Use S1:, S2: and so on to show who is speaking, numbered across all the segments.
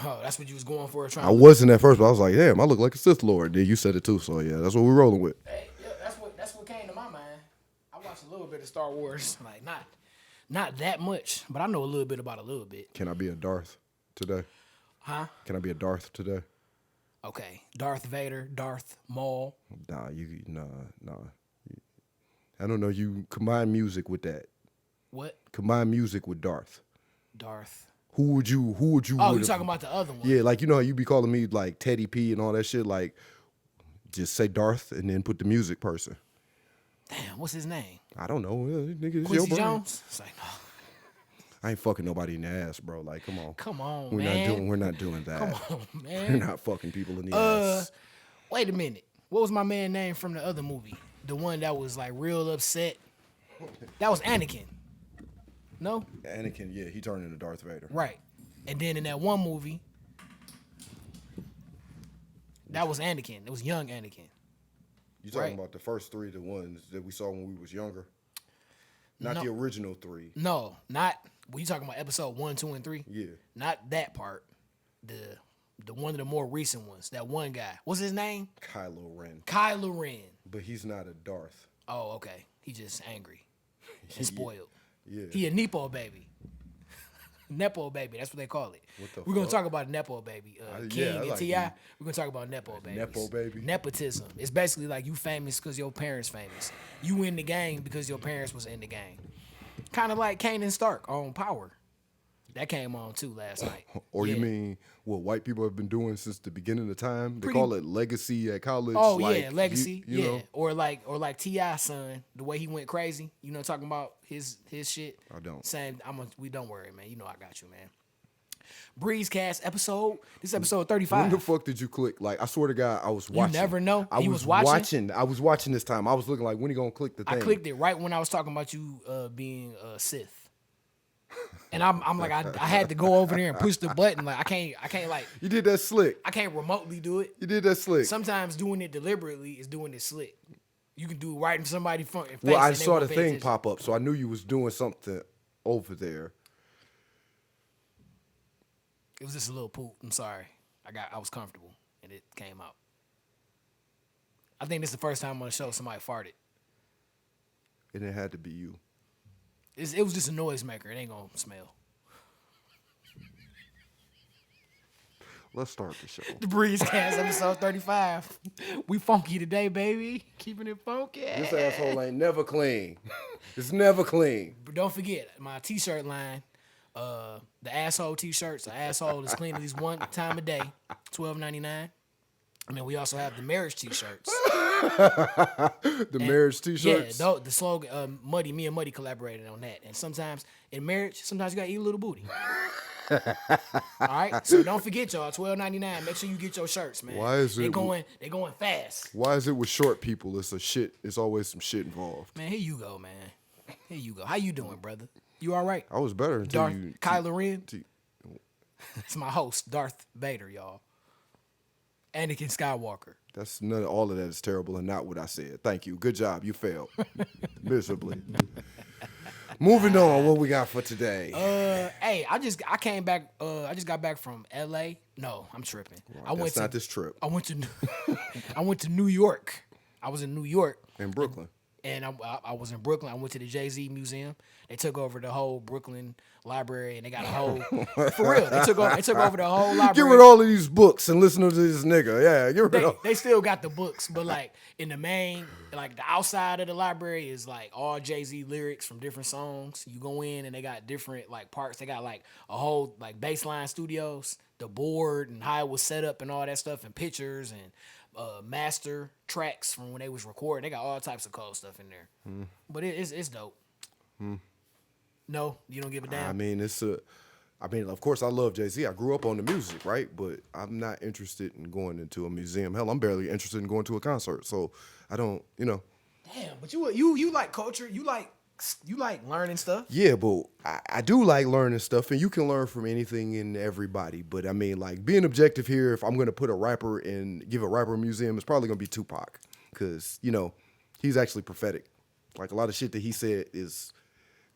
S1: Oh, that's what you was going for.
S2: I wasn't at first, but I was like, damn, I look like a Sith Lord. Then you said it too, so yeah, that's what we're rolling with.
S1: Hey, yeah, that's what came to my mind. I watched a little bit of Star Wars, like not that much, but I know a little bit about a little bit.
S2: Can I be a Darth today?
S1: Huh?
S2: Can I be a Darth today?
S1: Okay, Darth Vader, Darth Maul.
S2: Nah. I don't know. You combine music with that.
S1: What?
S2: Combine music with Darth.
S1: Darth.
S2: Who would you?
S1: Oh, you talking about the other one?
S2: Yeah, like you know how you be calling me like Teddy P and all that shit. Like, just say Darth and then put the music person.
S1: Damn, what's his name?
S2: I don't know, nigga. It's
S1: Quincy
S2: your
S1: Jones. It's like, no.
S2: I ain't fucking nobody in the ass, bro. Like, come on.
S1: Come on,
S2: we're
S1: man.
S2: We're not doing that.
S1: Come on, man.
S2: We're not fucking people in the ass.
S1: Wait a minute. What was my man name from the other movie? The one that was like real upset. That was Anakin. No?
S2: Anakin, yeah, he turned into Darth Vader.
S1: Right. And then in that one movie, that was Anakin. It was young Anakin.
S2: You talking about the first three, the ones that we saw when we was younger? Not the original three.
S1: No, not. Were you talking about episode 1, 2, and 3?
S2: Yeah.
S1: Not that part. The one of the more recent ones. That one guy. What's his name?
S2: Kylo Ren.
S1: Kylo Ren.
S2: But he's not a Darth.
S1: Oh, okay. He just angry and spoiled.
S2: Yeah.
S1: He a Nepo baby. Nepo baby. That's what they call it. We're going to talk about Nepo baby. King and T.I. We're going to talk about Nepo baby.
S2: Nepo baby.
S1: Nepotism. It's basically like you famous because your parents famous. You in the game because your parents was in the game. Kind of like Kanan Stark on Power. That came on too last night.
S2: Or you mean what white people have been doing since the beginning of time? They call it legacy at college.
S1: Oh,
S2: like,
S1: yeah, legacy.
S2: You know?
S1: Or like T.I. son, the way he went crazy. You know, talking about his shit.
S2: I don't.
S1: Saying, we don't worry, man. You know I got you, man. Breezecast episode. This is episode 35.
S2: When the fuck did you click? Like, I swear to God, I was watching.
S1: You never know.
S2: I was watching. I was watching this time. I was looking like, when he gonna click the thing?
S1: I clicked it right when I was talking about you being Sith. And I'm like, I had to go over there and push the button. Like, I can't like.
S2: You did that slick.
S1: I can't remotely do it.
S2: You did that slick.
S1: Sometimes doing it deliberately is doing it slick. You can do it right in somebody's front.
S2: Well, I saw the thing pop up, so I knew you was doing something over there.
S1: It was just a little poop. I'm sorry. I was comfortable and it came out. I think this is the first time on the show somebody farted.
S2: And it had to be you.
S1: It was just a noisemaker. It ain't gonna smell.
S2: Let's start the show.
S1: The Breezecast episode 35. We funky today, baby. Keeping it funky.
S2: This asshole ain't never clean. It's never clean.
S1: But don't forget, my t-shirt line, the asshole t-shirts. The asshole is clean at least one time a day. $12.99. And then we also have the marriage t-shirts.
S2: Marriage t-shirts?
S1: Yeah, the slogan, me and Muddy collaborated on that. And sometimes in marriage, you gotta eat a little booty. All right, so don't forget, y'all. $12.99. Make sure you get your shirts, man.
S2: Why is
S1: they going fast?
S2: Why is it with short people? It's always some shit involved.
S1: Man, here you go, man. Here you go. How you doing, brother? You all right?
S2: I was better until
S1: Kylo Ren. It's my host, Darth Vader, y'all. Anakin Skywalker.
S2: That's all of that is terrible and not what I said. Thank you. Good job. You failed miserably. Moving on, what we got for today?
S1: Hey, I came back. I just got back from L.A. No, I'm tripping.
S2: Right, that's not this trip.
S1: I went to New York. I was in New York.
S2: In Brooklyn.
S1: And I was in Brooklyn. I went to the Jay-Z Museum. They took over the whole Brooklyn library, and they got a whole for real. They took over the whole library.
S2: Get rid of all of these books and listen to this nigga. Yeah, get rid of.
S1: They still got the books, but like in the main, like the outside of the library is like all Jay-Z lyrics from different songs. You go in and they got different like parts. They got like a whole like baseline studios, the board and how it was set up and all that stuff, and pictures and master tracks from when they was recording. They got all types of cool stuff in there. But it's dope. No, you don't give a damn?
S2: I mean, of course I love Jay-Z. I grew up on the music, right? But I'm not interested in going into a museum. Hell, I'm barely interested in going to a concert. So I don't,
S1: Damn, but you like culture. You like learning stuff.
S2: Yeah, but I do like learning stuff, and you can learn from anything and everybody. But I mean, like being objective here, if I'm going to put a rapper and give a rapper a museum, it's probably going to be Tupac, because he's actually prophetic. Like a lot of shit that he said is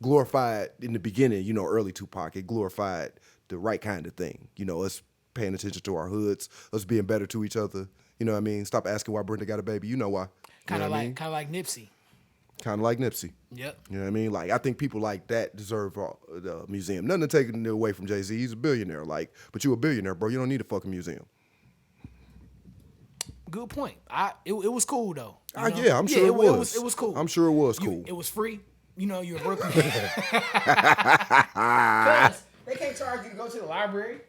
S2: glorified in the beginning. Early Tupac, it glorified the right kind of thing. Us paying attention to our hoods, us being better to each other. You know what I mean? Stop asking why Brenda got a baby. You know why.
S1: Kind of like Nipsey.
S2: Kind of like Nipsey.
S1: Yep.
S2: You know what I mean? Like, I think people like that deserve the museum. Nothing to take it away from Jay-Z. He's a billionaire. Like, but you a billionaire, bro. You don't need a fucking museum.
S1: Good point. It was cool though.
S2: Yeah, I'm sure it was.
S1: It was cool.
S2: I'm sure it was cool.
S1: It was free. You know, you're a Brooklyn. Cause they can't charge you to go to the library.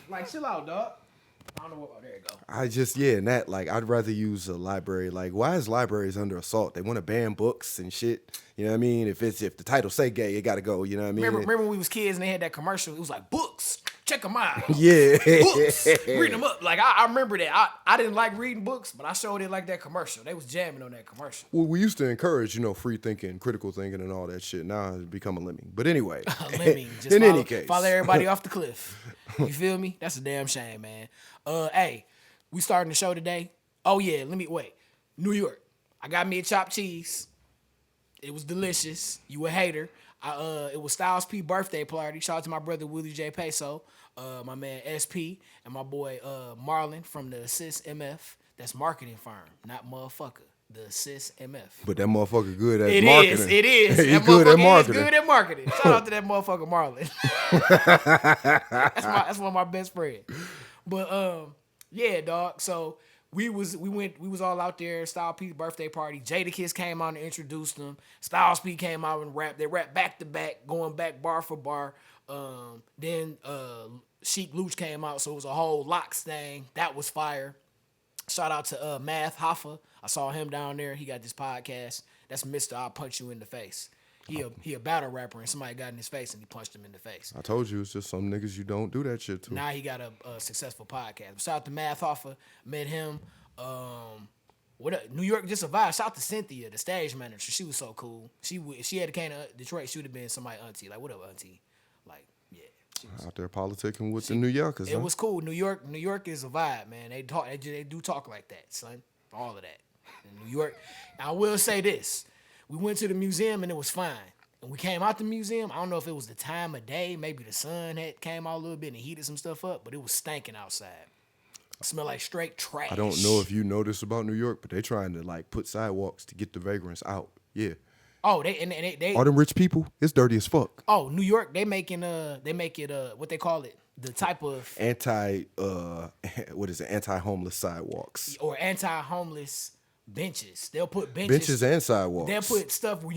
S1: Like, chill out, dog. I don't know what. Oh, there you go.
S2: And that, like, I'd rather use a library. Like, why is libraries under assault? They want to ban books and shit. You know what I mean? If the title say gay, it got to go. You know what I mean?
S1: Remember when we was kids and they had that commercial? It was like, books. Check them out.
S2: Yeah.
S1: Books. Read them up. Like, I remember that. I didn't like reading books, but I showed it like that commercial. They was jamming on that commercial.
S2: Well, we used to encourage, free thinking, critical thinking, and all that shit. Now it's become a lemming. But anyway.
S1: A lemming. Just
S2: in any case.
S1: Follow everybody off the cliff. You feel me? That's a damn shame, man. Hey, we starting the show today. Oh, yeah. Wait. New York. I got me a chopped cheese. It was delicious. You a hater. It was Styles P birthday party. Shout out to my brother Willie J. Peso, my man SP, and my boy Marlon from the Sith MF. That's marketing firm, not motherfucker. The Sith MF.
S2: But that motherfucker good at marketing.
S1: It is.
S2: He's good at marketing.
S1: Good at marketing. Shout out to that motherfucker Marlon. that's one of my best friends. But yeah, dog. So we was all out there. Styles P's birthday party. Jadakiss came out and introduced them. Styles P came out and rapped. They rapped back to back, going back bar for bar. Then Sheik Luch came out, so it was a whole Locks thing. That was fire. Shout out to Math Hoffa. I saw him down there. He got this podcast. That's Mr. I'll Punch You in the Face. He a battle rapper, and somebody got in his face and he punched him in the face.
S2: I told you, it's just some niggas you don't do that shit to.
S1: Now he got a successful podcast. Shout out to Math Hoffa. Met him. New York just a vibe. Shout out to Cynthia, the stage manager. She was so cool. If she had came to Detroit, she would have been somebody auntie. Like, what up, auntie? Like, yeah.
S2: Out there politicking with the New Yorkers.
S1: It was cool. New York is a vibe, man. They do talk like that, son. All of that. In New York. I will say this. We went to the museum and it was fine. And we came out the museum. I don't know if it was the time of day. Maybe the sun had came out a little bit and heated some stuff up, but it was stinking outside. It smelled like straight trash.
S2: I don't know if you know this about New York, but they trying to like put sidewalks to get the vagrants out. Yeah.
S1: Oh, they
S2: all them rich people, it's dirty as fuck.
S1: Oh, New York, they make it what they call it, the type of
S2: anti-homeless sidewalks.
S1: Or anti-homeless benches. They'll put benches
S2: and sidewalks.
S1: They'll put stuff where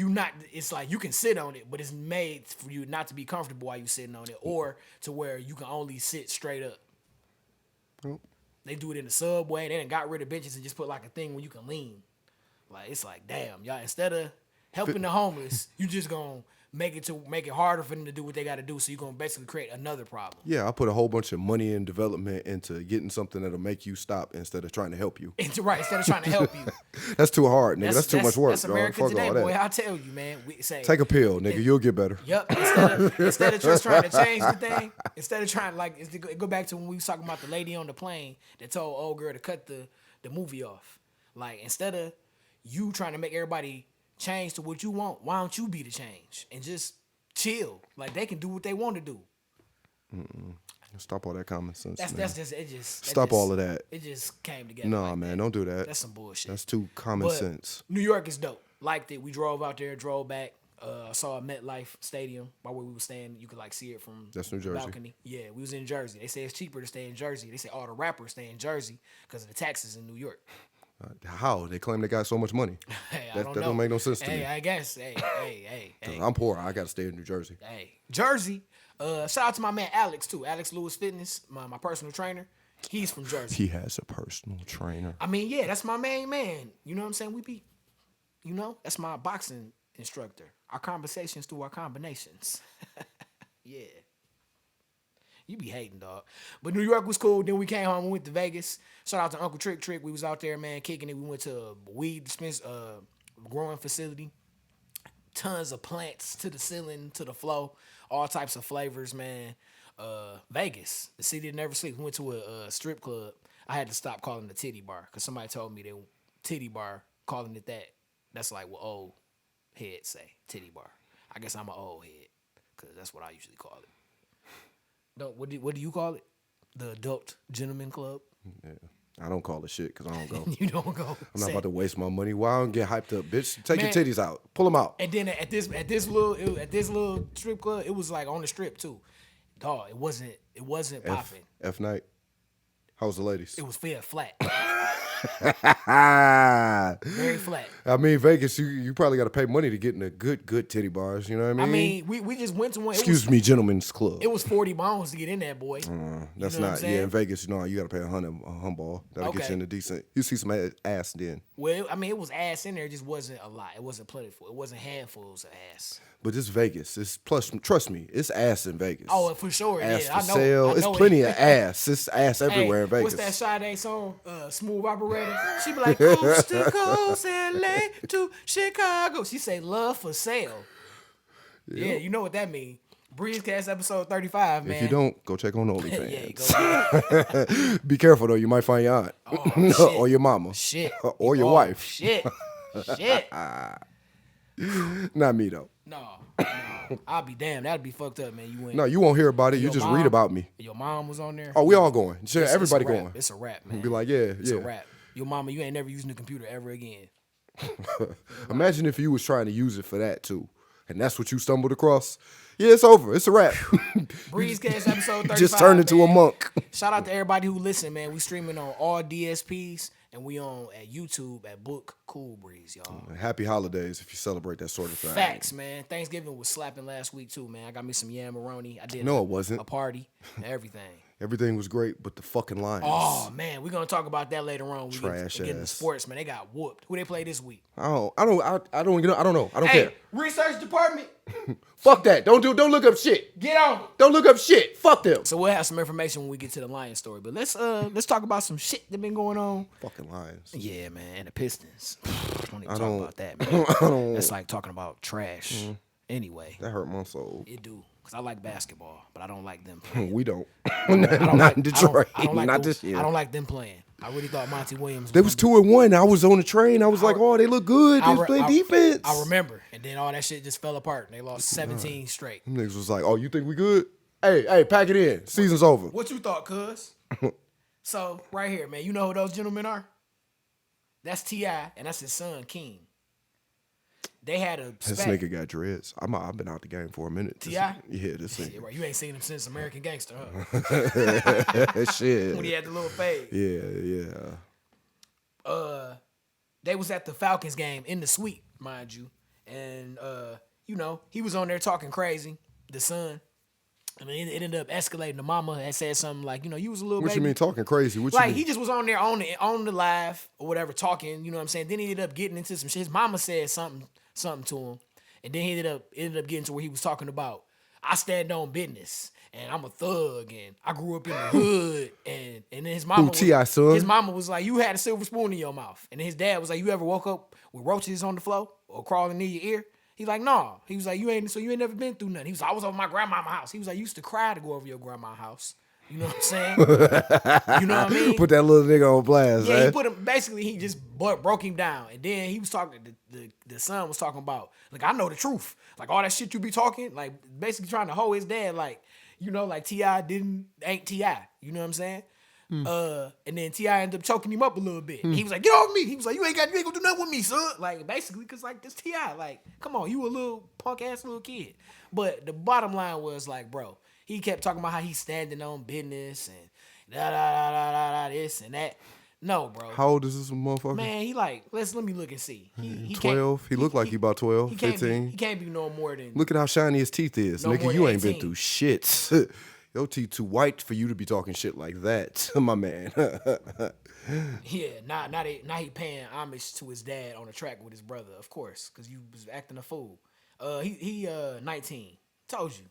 S1: it's like you can sit on it, but it's made for you not to be comfortable while you're sitting on it, or to where you can only sit straight up. Oh. They do it in the subway. They done got rid of benches and just put like a thing where you can lean. Like, it's like, damn, y'all, instead of helping the homeless, you just gonna make it harder for them to do what they got to do. So you're gonna basically create another problem.
S2: Yeah, I put a whole bunch of money and development into getting something that'll make you stop instead of trying to help you.
S1: Right, instead of trying to help you.
S2: That's too hard, nigga. That's too much work.
S1: That's America today, boy. I tell you, man.
S2: Take a pill, nigga. You'll get better.
S1: Yep. Instead of just trying to change the thing, instead of trying go back to when we was talking about the lady on the plane that told old girl to cut the movie off. Like, instead of you trying to make everybody change to what you want, why don't you be the change and just chill? Like, they can do what they want to do.
S2: Stop all that common sense.
S1: Stop
S2: all of that.
S1: It just came together.
S2: No, like man, don't do that.
S1: That's some bullshit.
S2: That's too common sense.
S1: New York is dope. Liked it. We drove out there, drove back. I saw a MetLife Stadium by where we were staying. You could like see it from
S2: That's New Jersey.
S1: The balcony. Yeah, we was in Jersey. They say it's cheaper to stay in Jersey. They say all the rappers stay in Jersey because of the taxes in New York.
S2: How? They claim they got so much money.
S1: Hey,
S2: that don't make no sense to me.
S1: Hey, I guess. Hey.
S2: I'm poor. I got to stay in New Jersey.
S1: Hey, Jersey. Shout out to my man Alex, too. Alex Lewis Fitness, my personal trainer. He's from Jersey.
S2: He has a personal trainer.
S1: I mean, yeah, that's my main man. You know what I'm saying? That's my boxing instructor. Our conversations through our combinations. Yeah. You be hating, dog. But New York was cool. Then we came home and went to Vegas. Shout out to Uncle Trick. We was out there, man, kicking it. We went to a weed growing facility. Tons of plants to the ceiling, to the floor. All types of flavors, man. Vegas, the city that never sleeps. We went to a strip club. I had to stop calling it a titty bar because somebody told me that titty bar, calling it that, that's like what old heads say, titty bar. I guess I'm an old head because that's what I usually call it. What do you call it? The Adult Gentleman Club.
S2: Yeah. I don't call it shit because I don't go.
S1: You don't go.
S2: I'm not about to waste my money. Why don't get hyped up, bitch? Take
S1: Man.
S2: your titties out. Pull them out.
S1: And then at this little strip club, it was like on the strip too. Dog, it wasn't popping.
S2: F night. How's the ladies?
S1: It was flat. Very flat.
S2: I mean, Vegas, you probably got to pay money to get in a good titty bars. You know what I mean?
S1: We just went to one.
S2: Excuse me, gentlemen's club.
S1: It was $40 to get in there, boy.
S2: That's
S1: you know
S2: not. Yeah, in Vegas, you got to pay $100 a humball. That'll get you in a decent. You see some ass then.
S1: Well, I mean, it was ass in there. It just wasn't a lot. It wasn't plentiful. It wasn't handfuls of ass.
S2: But it's Vegas. It's plus. Trust me, it's ass in Vegas.
S1: Oh, for sure.
S2: Ass
S1: yeah,
S2: for
S1: I know.
S2: sale. It's plenty of ass. It's ass everywhere in Vegas.
S1: What's that Sade song? Smooth Operator. She be like, coast to coast, LA to Chicago. She say, love for sale. Yeah, you know what that mean. Breezecast episode 35, man.
S2: If you don't, go check on OnlyFans.
S1: Yeah, go
S2: Be careful though, you might find your aunt.
S1: Shit.
S2: Or your mama.
S1: Shit.
S2: Or your wife.
S1: Shit.
S2: Not me though.
S1: No. I'll be damned. That'd be fucked up, man. You went.
S2: No, you won't hear about it. You just read about me.
S1: Your mom was on there.
S2: Oh, we all going. Sure, everybody
S1: it's a wrap.
S2: going.
S1: It's a wrap, man.
S2: Be like, yeah.
S1: It's a wrap. Your mama, you ain't never using the computer ever again.
S2: Imagine if you was trying to use it for that too, and that's what you stumbled across. Yeah, it's over. It's a wrap.
S1: Breezecast episode 35.
S2: Just turned into a monk.
S1: Shout out to everybody who listen, man. We streaming on all DSPs, and we on at YouTube at Book Cool Breeze, y'all.
S2: Happy holidays if you celebrate that sort of thing.
S1: Facts, man. Thanksgiving was slapping last week too, man. I got me some yam-a-roni. I did.
S2: No, it wasn't.
S1: A party and everything.
S2: Everything was great, but the fucking Lions.
S1: Oh man, we're gonna talk about that later on.
S2: Trash
S1: we get into
S2: ass.
S1: sports, man. They got whooped. Who they play this week?
S2: I don't know. I don't
S1: Hey,
S2: care.
S1: research department,
S2: Fuck that. Don't look up shit.
S1: get on it.
S2: Don't look up shit. Fuck them.
S1: So we'll have some information when we get to the Lions story. But let's talk about some shit that been going on.
S2: Fucking Lions.
S1: Yeah, man, and the Pistons. Don't even talk
S2: don't-
S1: about that, man. That's like talking about trash. Anyway,
S2: That hurt my soul.
S1: it do. Cause I like basketball, but I don't like them playing.
S2: We don't.
S1: I don't
S2: Not in Detroit.
S1: I don't like
S2: Not
S1: them,
S2: this year.
S1: I don't like them playing. I really thought Monty Williams.
S2: They was 2-1. I was on the train. I was like, oh, they look good. They was playing defense.
S1: I remember, and then all that shit just fell apart. And they lost 17 straight.
S2: Them niggas was like, oh, you think we good? Hey, pack it in. Season's over.
S1: What you thought, cuz? So right here, man, you know who those gentlemen are? That's T.I. and that's his son King. They had a
S2: This nigga got dreads. I've been out the game for a minute.
S1: T.I.?
S2: Yeah, this
S1: Yeah,
S2: nigga.
S1: right. You ain't seen him since American Gangster, huh?
S2: Shit.
S1: When he had the little fade.
S2: Yeah.
S1: They was at the Falcons game in the suite, mind you. And he was on there talking crazy, the son. I mean, it ended up escalating. The mama had said something like, you was a little
S2: What
S1: baby.
S2: you mean talking crazy? What
S1: Like
S2: you mean?
S1: he just was on there on the live or whatever talking, you know what I'm saying? Then he ended up getting into some shit. His mama said something to him. And then he ended up getting to where he was talking about, I stand on business and I'm a thug and I grew up in the hood and then his mama
S2: T.I. son?
S1: His mama was like, you had a silver spoon in your mouth. And then his dad was like, you ever woke up with roaches on the floor or crawling near your ear? He's like, no. He was like, you ain't never been through nothing. He was like, I was over my grandma's house. He was like, you used to cry to go over your grandma's house. You know what I'm saying? You know what I mean?
S2: Put that little nigga on blast,
S1: Yeah,
S2: man.
S1: he put him, basically, he just broke him down. And then he was talking, the son was talking about, like, I know the truth. Like, all that shit you be talking, like, basically trying to hold his dad, like, like T.I. ain't T.I. You know what I'm saying? And then T.I. ended up choking him up a little bit. He was like, get off me. He was like, you ain't gonna do nothing with me, son. Like, basically, because, like, this T.I. Like, come on, you a little punk-ass little kid. But the bottom line was, like, bro, he kept talking about how he's standing on business and da-da-da-da-da, this and that. No, bro.
S2: How old is this motherfucker?
S1: Man, he like, let me look and see. He
S2: 12. He looked like he about 12,
S1: he
S2: 15.
S1: He can't be no more than.
S2: Look at how shiny his teeth is.
S1: No
S2: Nigga,
S1: more
S2: you
S1: than
S2: ain't been
S1: 18.
S2: through shit. Your teeth too white for you to be talking shit like that, my man.
S1: Yeah, now he paying homage to his dad on the track with his brother, of course, because you was acting a fool. He 19. Told you.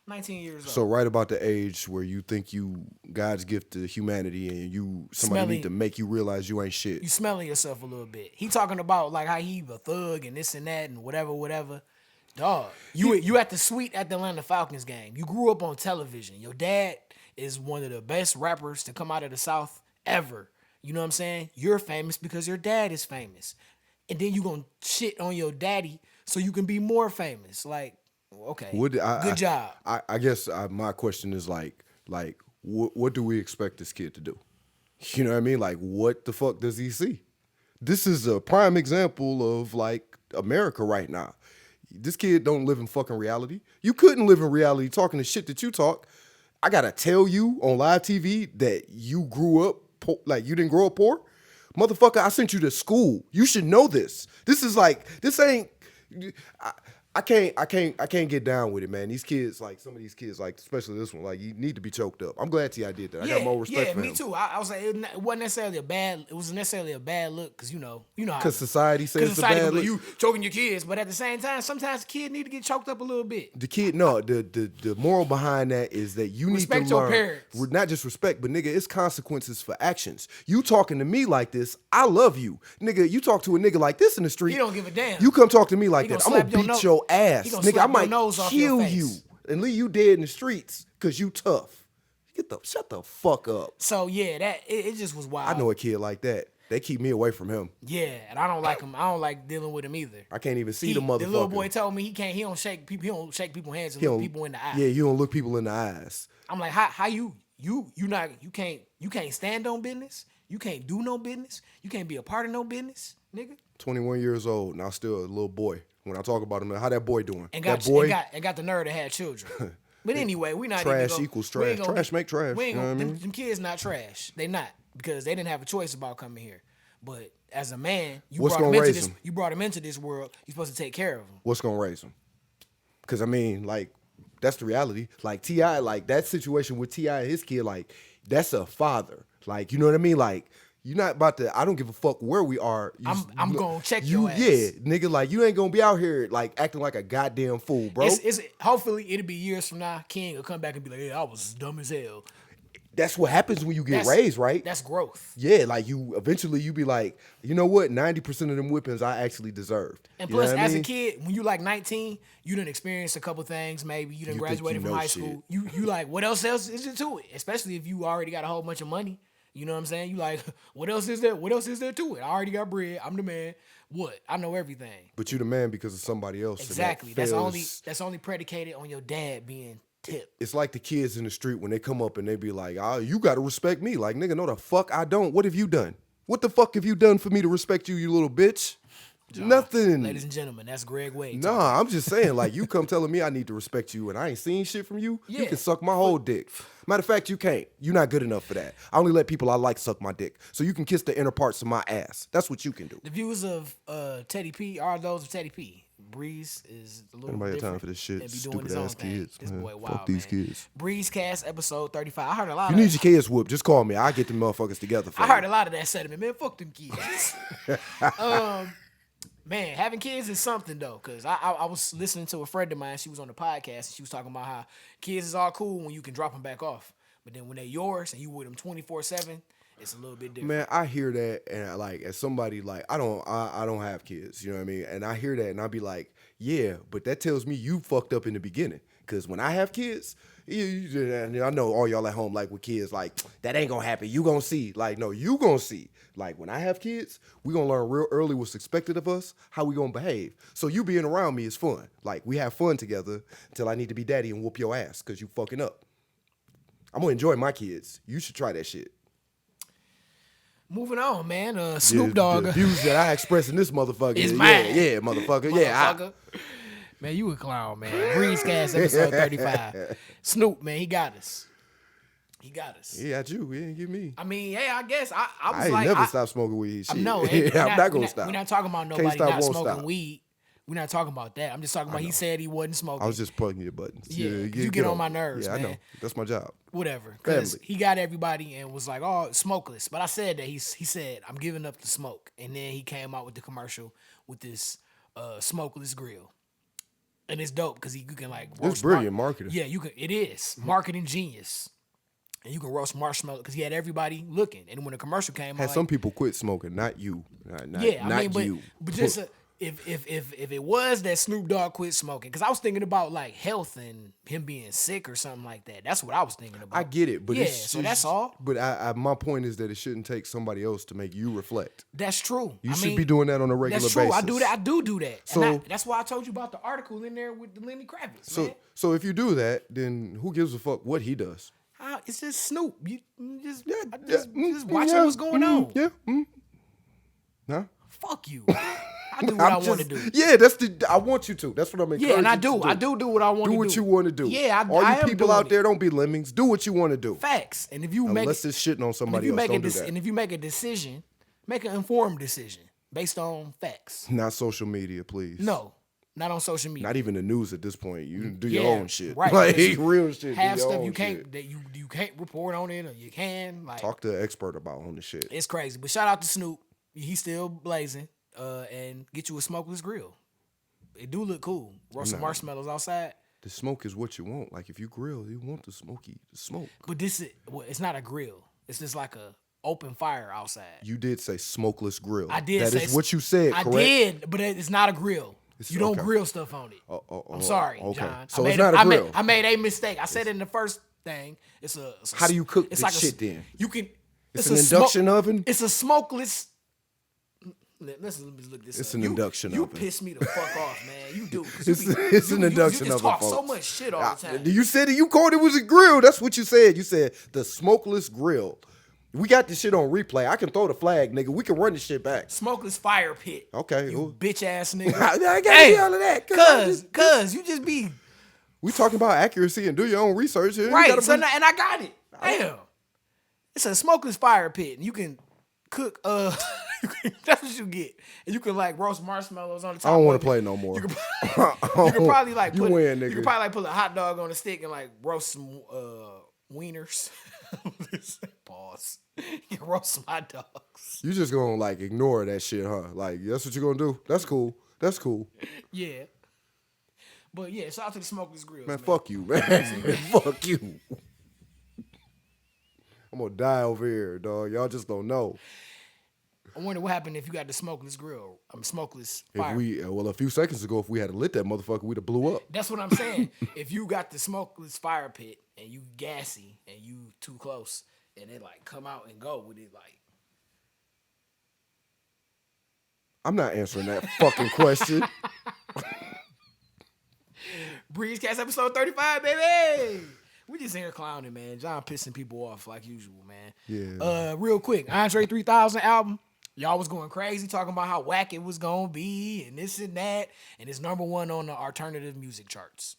S1: 19 years old.
S2: So right about the age where you think you God's gift to humanity and somebody need to make you realize you ain't shit.
S1: You smelling yourself a little bit. He talking about like how he a thug and this and that and whatever. Dog, you at the suite at the Atlanta Falcons game. You grew up on television. Your dad is one of the best rappers to come out of the South ever. You know what I'm saying? You're famous because your dad is famous. And then you gonna shit on your daddy so you can be more famous. Like, okay, good job.
S2: I guess my question is like, what do we expect this kid to do? You know what I mean? Like, what the fuck does he see? This is a prime example of like America right now. This kid don't live in fucking reality. You couldn't live in reality talking the shit that you talk. I gotta tell you on live TV that you grew up like you didn't grow up poor. Motherfucker, I sent you to school. You should know this. This is like, this ain't, I can't get down with it, man. These kids, like some of these kids, like especially this one, like you need to be choked up. I'm glad T.I. did that. I got more respect for him.
S1: Yeah, me too. I was like, it wasn't necessarily a bad. It wasn't necessarily a bad look because you know how.
S2: Because society says it's a bad look.
S1: You choking your kids, but at the same time, sometimes the kid need to get choked up a little bit.
S2: The kid, no, the moral behind that is that you
S1: Respect
S2: need to learn.
S1: Your parents.
S2: Not just respect, but nigga, it's consequences for actions. You talking to me like this, I love you, nigga. You talk to a nigga like this in the street,
S1: he don't give a damn.
S2: You come talk to me like that, I'm gonna beat your ass, nigga. I might kill you and leave you dead in the streets because you tough. Shut the fuck up.
S1: So yeah, that it just was wild.
S2: I know a kid like that. They keep me away from him.
S1: Yeah, and I don't like him. I don't like dealing with him either.
S2: I can't even see the motherfucker. The
S1: little boy told me he can't. He don't shake people. He don't shake people's hands and look people in the eye.
S2: Yeah, you don't look people in the eyes.
S1: I'm like, how you can't stand on business. You can't do no business. You can't be a part of no business, nigga. 21
S2: years old, now still a little boy. When I talk about him, how that boy doing?
S1: And
S2: got
S1: the nerve to have children. But anyway, we not
S2: trash equals trash. Trash make trash.
S1: We ain't gonna, them kids not trash. They not because they didn't have a choice about coming here. But as a man, you brought him into this world. You're supposed to take care of him.
S2: What's gonna raise him? Because I mean, like that's the reality. Like T.I., like that situation with T.I. and his kid, like that's a father. Like you know what I mean? Like. You're not about to. I don't give a fuck where we are.
S1: I'm gonna check your ass.
S2: Yeah, nigga. Like you ain't gonna be out here like acting like a goddamn fool, bro.
S1: Hopefully it'll be years from now. King will come back and be like, "Hey, I was dumb as hell."
S2: That's what happens when you get raised, right?
S1: That's growth.
S2: Yeah, like you eventually you be like, you know what? 90% of them whippings I actually deserved.
S1: And plus, as a kid, when you like 19, you done experienced a couple things. Maybe you done graduated from high school. You like what else is there to it? Especially if you already got a whole bunch of money. You know what I'm saying? You like, what else is there? What else is there to it? I already got bread. I'm the man. What? I know everything.
S2: But you the man because of somebody else.
S1: Exactly. That's only predicated on your dad being tipped.
S2: It's like the kids in the street when they come up and they be like, "Oh, you got to respect me." Like, nigga, no the fuck I don't. What have you done? What the fuck have you done for me to respect you, you little bitch? John, nothing.
S1: Ladies and gentlemen, that's Greg Wade.
S2: Nah, I'm just saying, like, you come telling me I need to respect you and I ain't seen shit from you, you can suck my whole dick. Matter of fact, you can't. You're not good enough for that. I only let people I like suck my dick. So you can kiss the inner parts of my ass. That's what you can do.
S1: The views of Teddy P are those of Teddy P. Breeze is a little
S2: different.
S1: Anybody got time
S2: for this shit? Stupid ass kids.
S1: This boy wild,
S2: fuck these kids.
S1: Breezecast episode 35. I heard a lot
S2: of that. You need your kids whooped. Just call me. I'll get them motherfuckers together for
S1: I heard a lot of that sentiment. Man, fuck them kids. Man, having kids is something though, because I was listening to a friend of mine. She was on the podcast and she was talking about how kids is all cool when you can drop them back off, but then when they're yours and you with them 24/7, it's a little bit different. Man,
S2: I hear that and like as somebody like I don't have kids, you know what I mean? And I hear that and I be like, yeah, but that tells me you fucked up in the beginning, because when I have kids. I know all y'all at home like with kids like that ain't gonna happen. You gonna see. Like no, you gonna see. Like when I have kids, we gonna learn real early what's expected of us, how we gonna behave. So you being around me is fun. Like we have fun together until I need to be daddy and whoop your ass because you fucking up. I'm gonna enjoy my kids. You should try that shit.
S1: Moving on, man. Snoop Dogg.
S2: The views that I express in this motherfucker
S1: is mine.
S2: Yeah, motherfucker. Yeah.
S1: Man, you a clown, man. Breezecast episode 35. Snoop, man, he got us. He got us.
S2: He got you. He didn't get me.
S1: I mean, hey, I guess I was
S2: I ain't
S1: like...
S2: never stopped smoking weed. Shit.
S1: No,
S2: I'm not going to stop.
S1: We're not talking about nobody not smoking weed. We're not talking about that. I'm just talking about he said he wasn't smoking.
S2: I was just plugging your buttons.
S1: Yeah, you get on my nerves, man.
S2: I know. That's my job.
S1: Whatever. Because he got everybody and was like, oh, smokeless. But I said that he said, I'm giving up the smoke. And then he came out with the commercial with this smokeless grill. And it's dope because you can like roast.
S2: It's brilliant marketing.
S1: Yeah, you can. It is marketing genius, and you can roast marshmallow because he had everybody looking. And when the commercial came,
S2: had some people quit smoking, not you.
S1: But just if it was that Snoop Dogg quit smoking, because I was thinking about like health and him being sick or something like that. That's what I was thinking about.
S2: I get it, but
S1: so that's all.
S2: But my point is that it shouldn't take somebody else to make you reflect.
S1: That's true.
S2: You should be doing that on a regular basis.
S1: That's true. I do that. I do that. So that's why I told you about the article in there with the Lenny Kravitz.
S2: So if you do that, then who gives a fuck what he does?
S1: It's just Snoop. You just
S2: Yeah,
S1: watching what's going on.
S2: Yeah. Nah.
S1: Fuck you. I do what I want to do.
S2: Yeah, I want you to. That's what I'm encouraging.
S1: Yeah, and I
S2: do.
S1: I do what I want to do.
S2: Do what you want to do.
S1: Yeah,
S2: all
S1: I
S2: you
S1: am
S2: people
S1: doing
S2: out there, don't be lemmings. Do what you want to do.
S1: Facts. And if you
S2: Unless it's shitting on somebody else, don't do that.
S1: And if you make a decision, make an informed decision based on facts.
S2: Not social media, please.
S1: No, not on social media.
S2: Not even the news at this point. You do your own shit.
S1: Right.
S2: Like real shit.
S1: Have stuff you can't that you can't report on it, or you can like
S2: talk to an expert about on the shit.
S1: It's crazy. But shout out to Snoop. He's still blazing. And get you a smokeless grill. It do look cool. Roast some marshmallows outside.
S2: The smoke is what you want. Like if you grill, you want the smoke.
S1: But it's not a grill. It's just like a open fire outside.
S2: You did say smokeless grill.
S1: I did.
S2: That is what you said, correct?
S1: I did, but it's not a grill. You don't grill stuff on it. I'm sorry, John.
S2: So it's not a grill.
S1: I made a mistake. I said it in the first thing. How
S2: do you cook this shit then?
S1: You can.
S2: It's an induction oven?
S1: It's a smokeless. Let's look this
S2: It's
S1: up.
S2: an induction oven.
S1: You piss me the fuck off, man. You do.
S2: It's an induction oven.
S1: You just talk
S2: folks.
S1: so much shit all the time.
S2: You said it. You called it was a grill. That's what you said. You said the smokeless grill. We got this shit on replay. I can throw the flag, nigga. We can run this shit back.
S1: Smokeless fire pit.
S2: Okay.
S1: You bitch ass nigga.
S2: I got all of that.
S1: Cause you just be.
S2: We talking about accuracy and do your own research here.
S1: Right. And I got it. Damn. It's a smokeless fire pit, and you can cook. That's what you get, and you can like roast marshmallows on the top.
S2: I don't want to play no more.
S1: You can probably like
S2: you win, nigga.
S1: You can probably like put a hot dog on a stick and like roast some wieners. Pause. You can roast some hot dogs.
S2: You just gonna like ignore that shit, huh? Like that's what you gonna do? That's cool. That's cool.
S1: Yeah. But yeah, shout out to the smokeless grills.
S2: Man, fuck you, man. Fuck you. I'm gonna die over here, dog. Y'all just don't know.
S1: I wonder what happened if you got the smokeless grill. Smokeless fire.
S2: A few seconds ago, if we had lit that motherfucker, we'd have blew up.
S1: That's what I'm saying. If you got the smokeless fire pit and you gassy and you too close and it like come out and go with it like.
S2: I'm not answering that fucking question.
S1: Breezecast episode 35, baby. We just in here clowning, man. John pissing people off like usual, man.
S2: Yeah.
S1: Real quick, Andre 3000 album. Y'all was going crazy talking about how whack it was gonna be and this and that, and it's number one on the alternative music charts.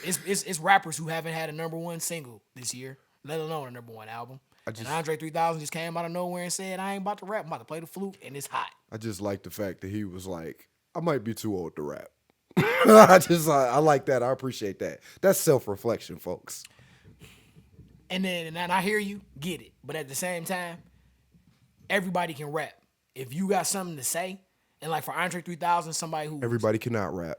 S1: It's rappers who haven't had a number one single this year, let alone a number one album. And Andre 3000 just came out of nowhere and said, "I ain't about to rap. I'm about to play the flute, and it's hot."
S2: I just like the fact that he was like, "I might be too old to rap." I like that. I appreciate that. That's self-reflection, folks.
S1: And I hear you, get it. But at the same time, everybody can rap. If you got something to say, and like for Andre 3000, somebody who
S2: everybody cannot rap.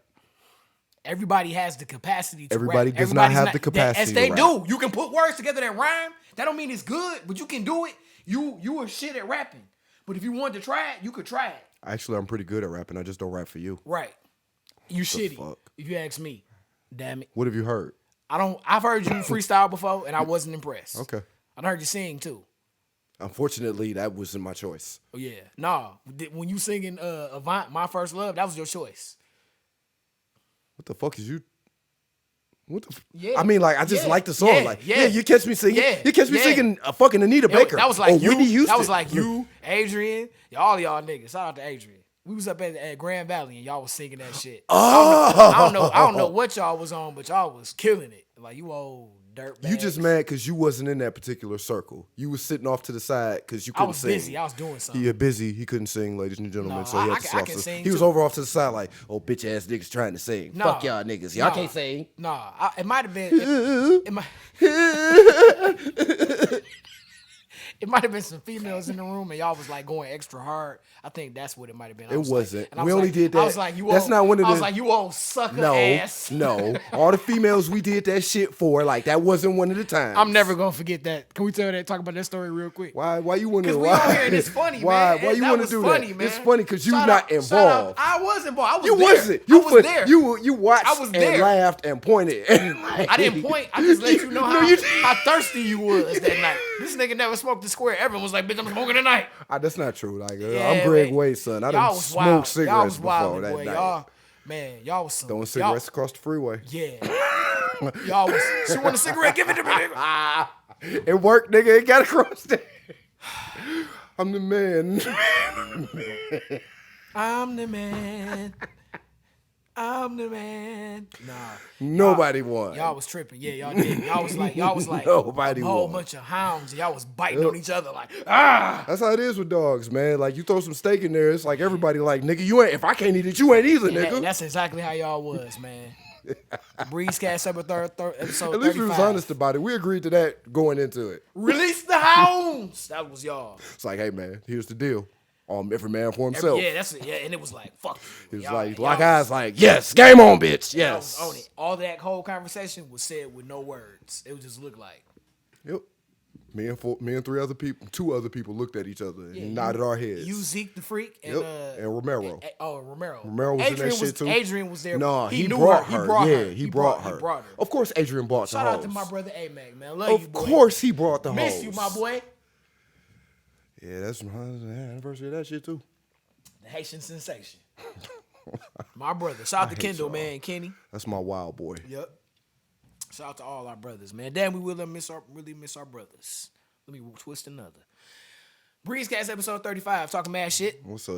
S1: Everybody has the capacity to
S2: everybody
S1: rap.
S2: Does not have the capacity.
S1: As they
S2: to
S1: do. You can put words together that rhyme. That don't mean it's good, but you can do it. You are shit at rapping. But if you wanted to try it, you could try it.
S2: Actually, I'm pretty good at rapping. I just don't rap for you.
S1: Right. You shitty.
S2: Fuck?
S1: If you ask me. Damn it.
S2: What have you heard?
S1: I've heard you freestyle before and I wasn't impressed.
S2: Okay.
S1: I heard you sing too.
S2: Unfortunately, that wasn't my choice.
S1: Oh yeah. Nah. When you singing Avant, My First Love, that was your choice.
S2: What the fuck is you? What the?
S1: Yeah.
S2: I mean, like I just like the song.
S1: Yeah.
S2: You catch me singing.
S1: Yeah.
S2: You catch me singing a fucking Anita Baker.
S1: That was like you.
S2: Whitney Houston.
S1: That was like you, Adrian, all of y'all niggas. Shout out to Adrian. We was up at Grand Valley and y'all was singing that shit.
S2: Oh.
S1: I don't know what y'all was on, but y'all was killing it. Like you old dirt bags.
S2: You just mad because you wasn't in that particular circle. You was sitting off to the side because you couldn't sing.
S1: I was busy. I was doing something.
S2: He busy. He couldn't sing, ladies and gentlemen.
S1: No,
S2: so he had to
S1: I can sing
S2: He was
S1: too.
S2: over off to the side like, oh, bitch ass niggas trying to sing.
S1: No.
S2: Fuck y'all niggas. Y'all can't sing.
S1: Nah, it might have been. It might have been some females in the room and y'all was like going extra hard. I think that's what it might have been.
S2: It wasn't. We only did that.
S1: I was like,
S2: that's not one of the.
S1: I was like, you old sucker ass.
S2: No. All the females we did that shit for, like that wasn't one of the times.
S1: I'm never gonna forget that. Can we talk about that story real quick?
S2: Why you want to?
S1: Because we all here and it's funny, man.
S2: Why you want to do
S1: funny,
S2: that?
S1: Man.
S2: It's funny because you not involved.
S1: I was involved. I was
S2: you
S1: there.
S2: wasn't.
S1: I was there.
S2: You watched
S1: I was
S2: and
S1: there.
S2: laughed and pointed. And
S1: I didn't point. I just let you know how thirsty you was that night. This nigga never smoked the square. Everyone was like, bitch, I'm smoking tonight.
S2: That's not true. Like
S1: Yeah,
S2: I'm Greg
S1: man.
S2: Way's son. I
S1: Y'all
S2: done
S1: was
S2: smoked
S1: wild.
S2: cigarettes
S1: Y'all was
S2: before
S1: wild,
S2: that
S1: boy.
S2: night.
S1: Y'all was some.
S2: Throwing cigarettes across the freeway.
S1: Yeah. Y'all was, she want a cigarette? Give it to me, nigga.
S2: It worked, nigga. It got across there. I'm the man.
S1: I'm the man. I'm the man. Nah.
S2: Nobody won.
S1: Y'all was tripping. Yeah, y'all did. Y'all was like
S2: Nobody
S1: a whole
S2: won.
S1: bunch of hounds. Y'all was biting on each other like, ah.
S2: That's how it is with dogs, man. Like, you throw some steak in there, it's like everybody like, nigga, you ain't, if I can't eat it, you ain't either, nigga.
S1: That's exactly how y'all was, man. Breezecast episode
S2: At least
S1: 35.
S2: we was honest about it. We agreed to that going into it.
S1: Release the hounds. That was y'all.
S2: It's like, hey, man, here's the deal. Every man for himself.
S1: Yeah, that's it. Yeah, and it was like, fuck.
S2: It was
S1: y'all,
S2: like,
S1: y'all
S2: lock eyes, like, yes, game on, bitch,
S1: y'all
S2: yes.
S1: was on it. All that whole conversation was said with no words. It would just look like.
S2: Yep. Me and two other people looked at each other and nodded our heads.
S1: You, Zeke the Freak, and
S2: and Romero.
S1: Romero.
S2: Romero was
S1: Adrian
S2: in that shit too.
S1: Adrian was there.
S2: No, he
S1: knew
S2: brought
S1: her.
S2: her.
S1: He brought her.
S2: Of course, Adrian brought the
S1: Shout
S2: hoes.
S1: out to my brother A-Mac, man. Love you, boy.
S2: Of course, he brought the hoes.
S1: Miss you, my boy.
S2: Yeah, that's my anniversary of that shit too.
S1: The Haitian sensation. My brother. Shout out to Kendall, man. Kenny.
S2: That's my wild boy.
S1: Yep. Shout out to all our brothers, man. Damn, we really miss our brothers. Let me twist another. Breezecast episode 35, talking mad shit.
S2: What's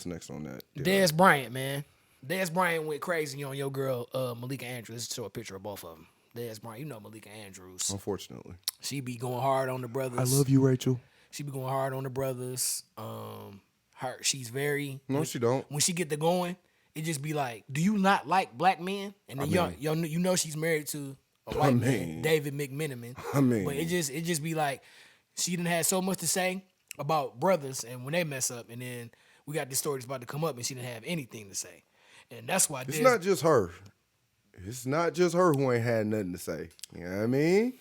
S2: next on that?
S1: Dez Bryant, man. Dez Bryant went crazy on your girl, Malika Andrews. Let's show a picture of both of them. Dez Bryant, you know Malika Andrews.
S2: Unfortunately.
S1: She be going hard on the brothers.
S2: I love you, Rachel.
S1: She be going hard on the brothers. She's very...
S2: No, she don't.
S1: When she get to going, it just be like, do you not like black men? And then you know she's married to a white man, David McMenamin. But it just be like, she done had so much to say about brothers and when they mess up, and then we got this story that's about to come up and she didn't have anything to say. And that's why
S2: it's not just her. It's not just her who ain't had nothing to say. You know what I mean?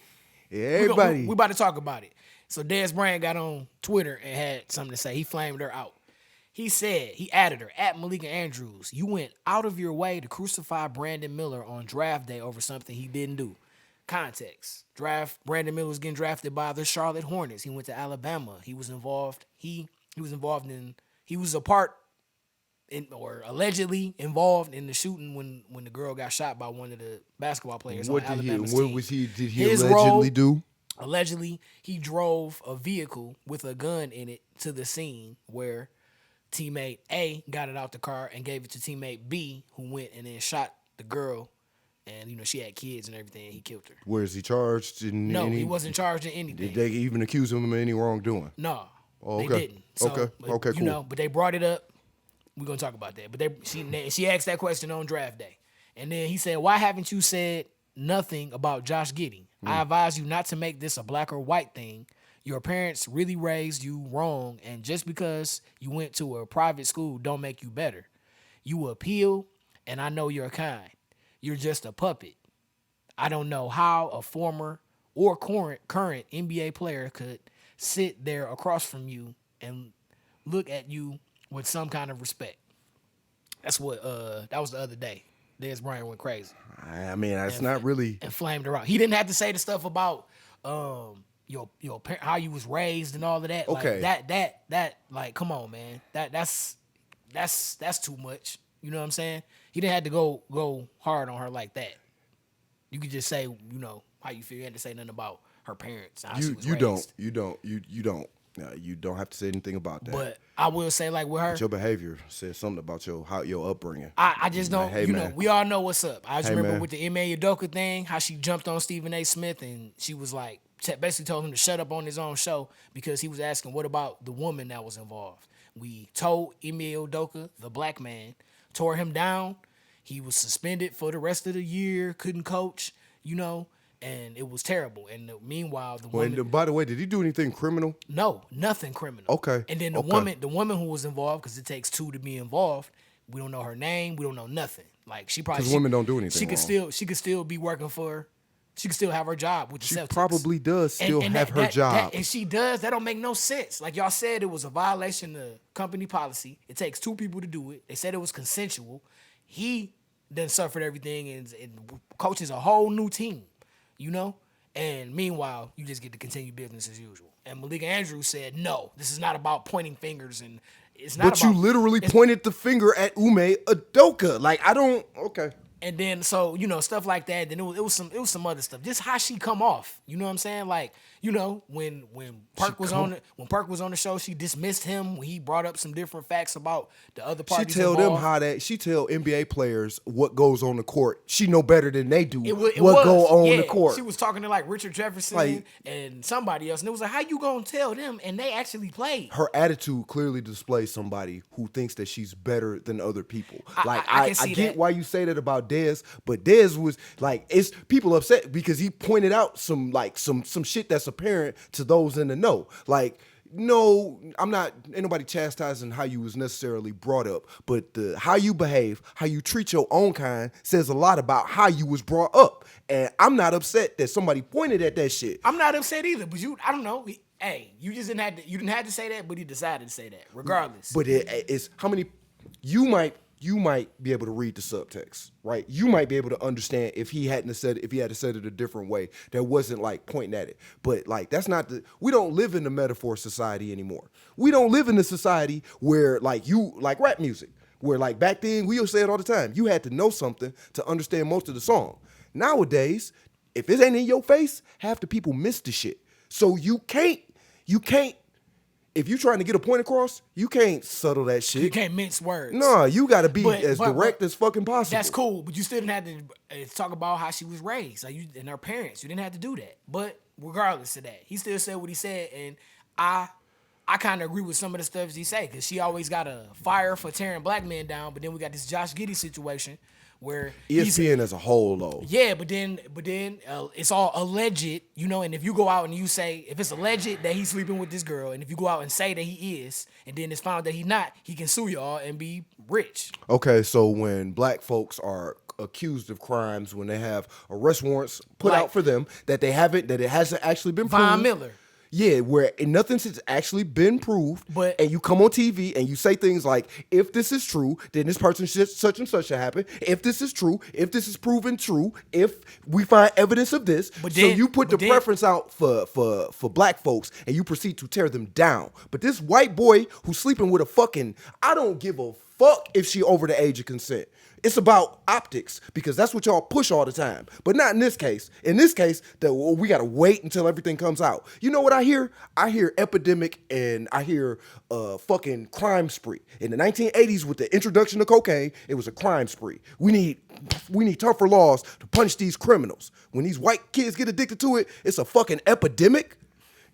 S2: Everybody.
S1: We about to talk about it. So Dez Bryant got on Twitter and had something to say. He flamed her out. He said, he added her, at Malika Andrews, you went out of your way to crucify Brandon Miller on draft day over something he didn't do. Context. Brandon Miller was getting drafted by the Charlotte Hornets. He went to Alabama. He was involved. He was allegedly involved in the shooting when the girl got shot by one of the basketball players on Alabama's team.
S2: Did he allegedly do?
S1: Allegedly, he drove a vehicle with a gun in it to the scene where teammate A got it out the car and gave it to teammate B, who went and then shot the girl. And, she had kids and everything, and he killed her.
S2: Where is he charged?
S1: No, he wasn't charged in anything.
S2: Did they even accuse him of any wrongdoing?
S1: No,
S2: oh, okay.
S1: They didn't. So,
S2: okay, cool.
S1: But they brought it up. We're going to talk about that. But she asked that question on draft day. And then he said, why haven't you said nothing about Josh Giddey? I advise you not to make this a black or white thing. Your parents really raised you wrong, and just because you went to a private school don't make you better. You appeal, and I know you're kind. You're just a puppet. I don't know how a former or current NBA player could sit there across from you and look at you with some kind of respect. That's what that was the other day. Dez Bryant went crazy.
S2: I mean, that's not really
S1: and flamed her out. He didn't have to say the stuff about your how you was raised and all of that.
S2: Okay.
S1: Like that like come on, man. That's too much. You know what I'm saying? He didn't have to go hard on her like that. You could just say, how you feel. You had to say nothing about her parents. How she was raised.
S2: You don't. No, you don't have to say anything about that.
S1: But I will say, like with her,
S2: but your behavior says something about your upbringing.
S1: I just don't.
S2: Like, hey,
S1: we all know what's up. I just remember
S2: man.
S1: with the Ime Udoka thing, how she jumped on Stephen A. Smith and she was like, basically told him to shut up on his own show because he was asking, what about the woman that was involved? We told Ime Udoka, the black man, tore him down. He was suspended for the rest of the year, couldn't coach, and it was terrible. And meanwhile, the woman...
S2: By the way, did he do anything criminal?
S1: No, nothing criminal.
S2: Okay.
S1: And then the woman who was involved, because it takes two to be involved, we don't know her name, we don't know nothing. Like she probably...
S2: Because women don't do anything
S1: She could still be working for... She could still have her job with the Celtics.
S2: She probably does still have her job.
S1: And she does. That don't make no sense. Like y'all said, it was a violation of company policy. It takes two people to do it. They said it was consensual. He then suffered everything and coaches a whole new team, And meanwhile, you just get to continue business as usual. And Malika Andrews said, no, this is not about pointing fingers. And it's not
S2: But you literally pointed the finger at Ime Udoka. Like, I don't... Okay.
S1: And then so stuff like that. Then it was some other stuff. Just how she come off. You know what I'm saying? Like when Perk was on the show, she dismissed him when he brought up some different facts about the other parties.
S2: She tell
S1: involved.
S2: them how that. She tell NBA players what goes on the court. She know better than they do
S1: It
S2: what
S1: was,
S2: go on
S1: yeah.
S2: the court.
S1: She was talking to like Richard Jefferson and somebody else, and it was like, how you gonna tell them? And they actually played.
S2: Her attitude clearly displays somebody who thinks that she's better than other people.
S1: I
S2: get why you say that about Dez, but Dez was like, it's people upset because he pointed out some shit that's apparent to those in the know. Like, no, ain't nobody chastising how you was necessarily brought up, but how you behave, how you treat your own kind says a lot about how you was brought up. And I'm not upset that somebody pointed at that shit.
S1: I'm not upset either, but I don't know. Hey, you didn't have to say that, but he decided to say that regardless.
S2: But it's how many you might be able to read the subtext, right? You might be able to understand if he had said it a different way that wasn't like pointing at it. But like that's not we don't live in the metaphor society anymore. We don't live in the society where like rap music, where like back then we used to say it all the time. You had to know something to understand most of the song. Nowadays, if it ain't in your face, half the people miss the shit. So you can't if you're trying to get a point across, you can't settle that shit.
S1: You can't mince words.
S2: No, you got to be as direct as fucking possible.
S1: That's cool, but you still didn't have to talk about how she was raised and her parents. You didn't have to do that. But regardless of that, he still said what he said, and I kind of agree with some of the stuff he said because she always got a fire for tearing black men down, but then we got this Josh Giddey situation where
S2: ESPN as a whole, though.
S1: Yeah, but then it's all alleged, and if you go out and you say, if it's alleged that he's sleeping with this girl, and if you go out and say that he is, and then it's found that he's not, he can sue y'all and be rich.
S2: Okay, so when black folks are accused of crimes, when they have arrest warrants put out for them, that it hasn't actually been proved.
S1: Von Miller.
S2: Yeah, where nothing has actually been proved, and you come on TV and you say things like, if this is true, then this person such and such should happen. If this is true, if this is proven true, if we find evidence of this. So you put the preference out for black folks and you proceed to tear them down. But this white boy who's sleeping with I don't give a fuck if she over the age of consent. It's about optics because that's what y'all push all the time. But not in this case. In this case, we got to wait until everything comes out. You know what I hear? I hear epidemic and I hear fucking crime spree. In the 1980s with the introduction of cocaine, it was a crime spree. We need tougher laws to punish these criminals. When these white kids get addicted to it, it's a fucking epidemic.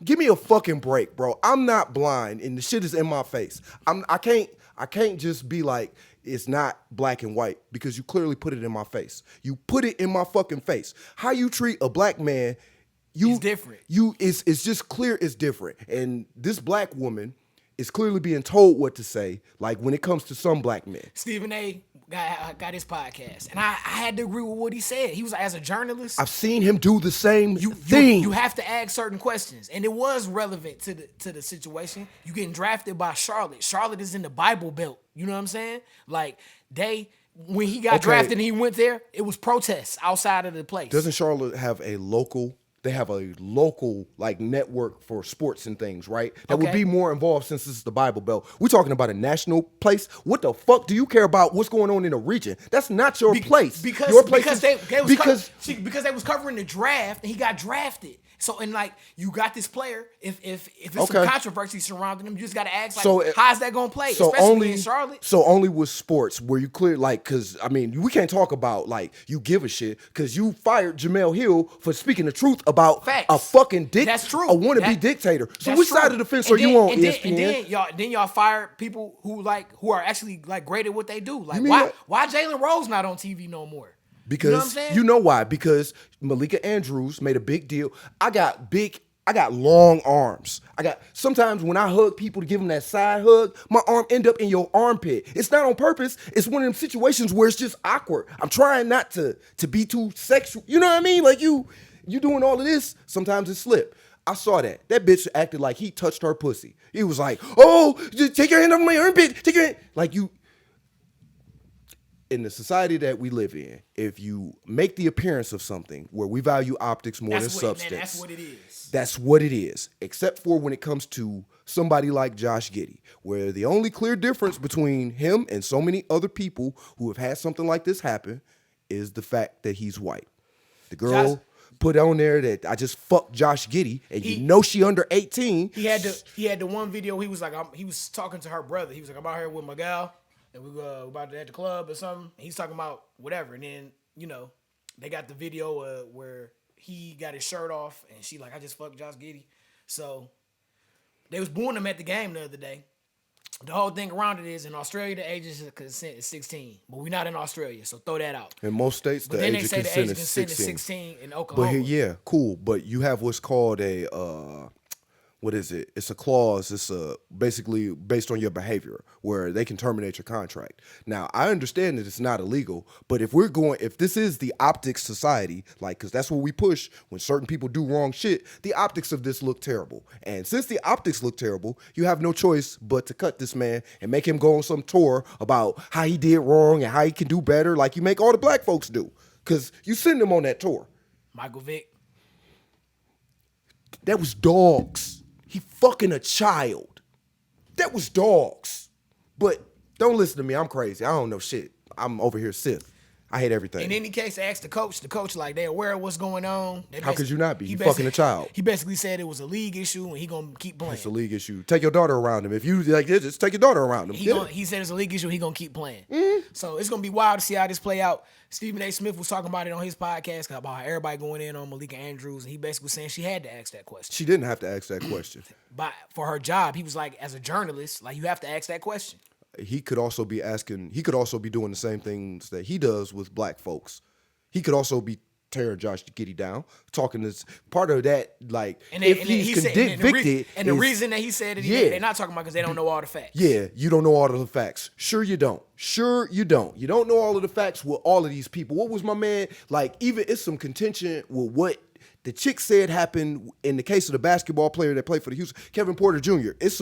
S2: Give me a fucking break, bro. I'm not blind and the shit is in my face. I can't just be like, it's not black and white because you clearly put it in my face. You put it in my fucking face. How you treat a black man,
S1: it's different.
S2: It's just clear it's different. And this black woman is clearly being told what to say, like when it comes to some black men.
S1: Stephen A. got his podcast, and I had to agree with what he said. He was like, as a journalist,
S2: I've seen him do the same thing.
S1: You have to ask certain questions, and it was relevant to the situation. You getting drafted by Charlotte. Charlotte is in the Bible Belt. You know what I'm saying? Like when he got drafted and he went there, it was protests outside of the place.
S2: Doesn't Charlotte have a local? They have a local like network for sports and things, right? That would be more involved since this is the Bible Belt. We're talking about a national place. What the fuck do you care about what's going on in a region? That's not your place. Your place
S1: because they was covering the draft and he got drafted. So and like you got this player, if it's some controversy surrounding him, you just gotta ask like, how's that gonna play?
S2: So
S1: especially
S2: only
S1: in Charlotte.
S2: So only with sports where you clear like, cause I mean we can't talk about like you give a shit because you fired Jamel Hill for speaking the truth about a fucking
S1: That's true.
S2: a wannabe dictator. So which side of the fence are you on, ESPN?
S1: And then y'all fired people who are actually like great at what they do. Like why Jalen Rose not on TV no more?
S2: Because
S1: you know what I'm saying?
S2: You know why? Because Malika Andrews made a big deal. I got long arms. Sometimes when I hug people to give them that side hug, my arm end up in your armpit. It's not on purpose. It's one of them situations where it's just awkward. I'm trying not to be too sexual. You know what I mean? Like you doing all of this, sometimes it slip. I saw that. That bitch acted like he touched her pussy. He was like, oh, just take your hand off my armpit. Take your hand. Like you. In the society that we live in, if you make the appearance of something where we value optics more than substance,
S1: that's what it is.
S2: That's what it is. Except for when it comes to somebody like Josh Giddey, where the only clear difference between him and so many other people who have had something like this happen is the fact that he's white. The girl put on there that I just fucked Josh Giddey, and you know she under 18.
S1: He had the one video. He was like, he was talking to her brother. He was like, I'm out here with my gal, and we about to at the club or something. He's talking about whatever, and then they got the video where he got his shirt off, and she like, I just fucked Josh Giddey. So they was booing him at the game the other day. The whole thing around it is in Australia the age of consent is 16, but we're not in Australia, so throw that out.
S2: In most states, the age of consent is 16
S1: in Oklahoma.
S2: But yeah, cool. But you have what's called a what is it? It's a clause. It's basically based on your behavior where they can terminate your contract. Now, I understand that it's not illegal, but if this is the optics society, like, because that's what we push when certain people do wrong shit, the optics of this look terrible. And since the optics look terrible, you have no choice but to cut this man and make him go on some tour about how he did wrong and how he can do better, like you make all the black folks do. Because you send them on that tour.
S1: Michael Vick.
S2: That was dogs. He fucking a child. That was dogs. But don't listen to me. I'm crazy. I don't know shit. I'm over here Sith. I hate everything.
S1: In any case, I asked the coach, like, they aware of what's going on.
S2: How could you not be? You fucking a child.
S1: He basically said it was a league issue and he gonna keep playing.
S2: It's a league issue. Take your daughter around him. If you like this, just take your daughter around him.
S1: He said it's a league issue. He gonna keep playing. Mm-hmm. So it's gonna be wild to see how this play out. Stephen A. Smith was talking about it on his podcast about how everybody going in on Malika Andrews, and he basically was saying she had to ask that question.
S2: She didn't have to ask that question.
S1: But for her job, he was like, as a journalist, like, you have to ask that question.
S2: He could also be doing the same things that he does with black folks. He could also be tearing Josh Giddey down, talking this part of that, like,
S1: the reason that he said it, they're not talking about because they don't know all the facts.
S2: Yeah, you don't know all of the facts. Sure you don't. You don't know all of the facts with all of these people. What was my man, like, even it's some contention with what the chick said happened in the case of the basketball player that played for the Houston, Kevin Porter Jr. It's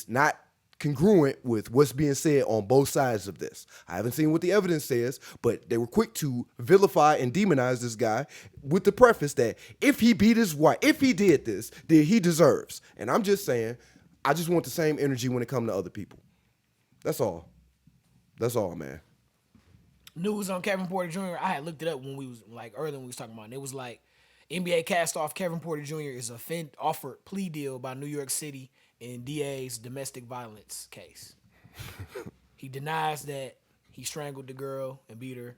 S2: not congruent with what's being said on both sides of this. I haven't seen what the evidence says, but they were quick to vilify and demonize this guy with the preface that if he beat his wife, if he did this, then he deserves. And I'm just saying, I just want the same energy when it comes to other people. That's all. That's all, man.
S1: News on Kevin Porter Jr. I had looked it up when we was earlier when we was talking about it. It was like NBA cast off Kevin Porter Jr. is offered plea deal by New York City in DA's domestic violence case. He denies that he strangled the girl and beat her.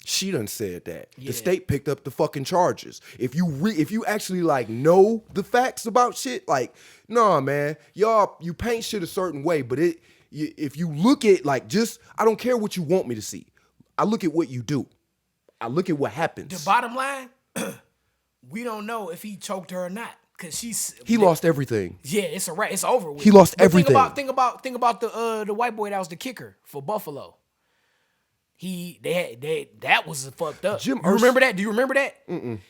S2: She done said that.
S1: Yeah.
S2: The state picked up the fucking charges. If you actually know the facts about shit, like, nah, man, y'all, you paint shit a certain way, but if you look at I don't care what you want me to see. I look at what you do. I look at what happens.
S1: The bottom line, we don't know if he choked her or not. Cause
S2: he lost everything.
S1: Yeah, it's a wrap. It's over with.
S2: He lost everything.
S1: Think about the white boy that was the kicker for Buffalo. That was fucked up. Remember that? Do you remember that?
S2: Mm-mm.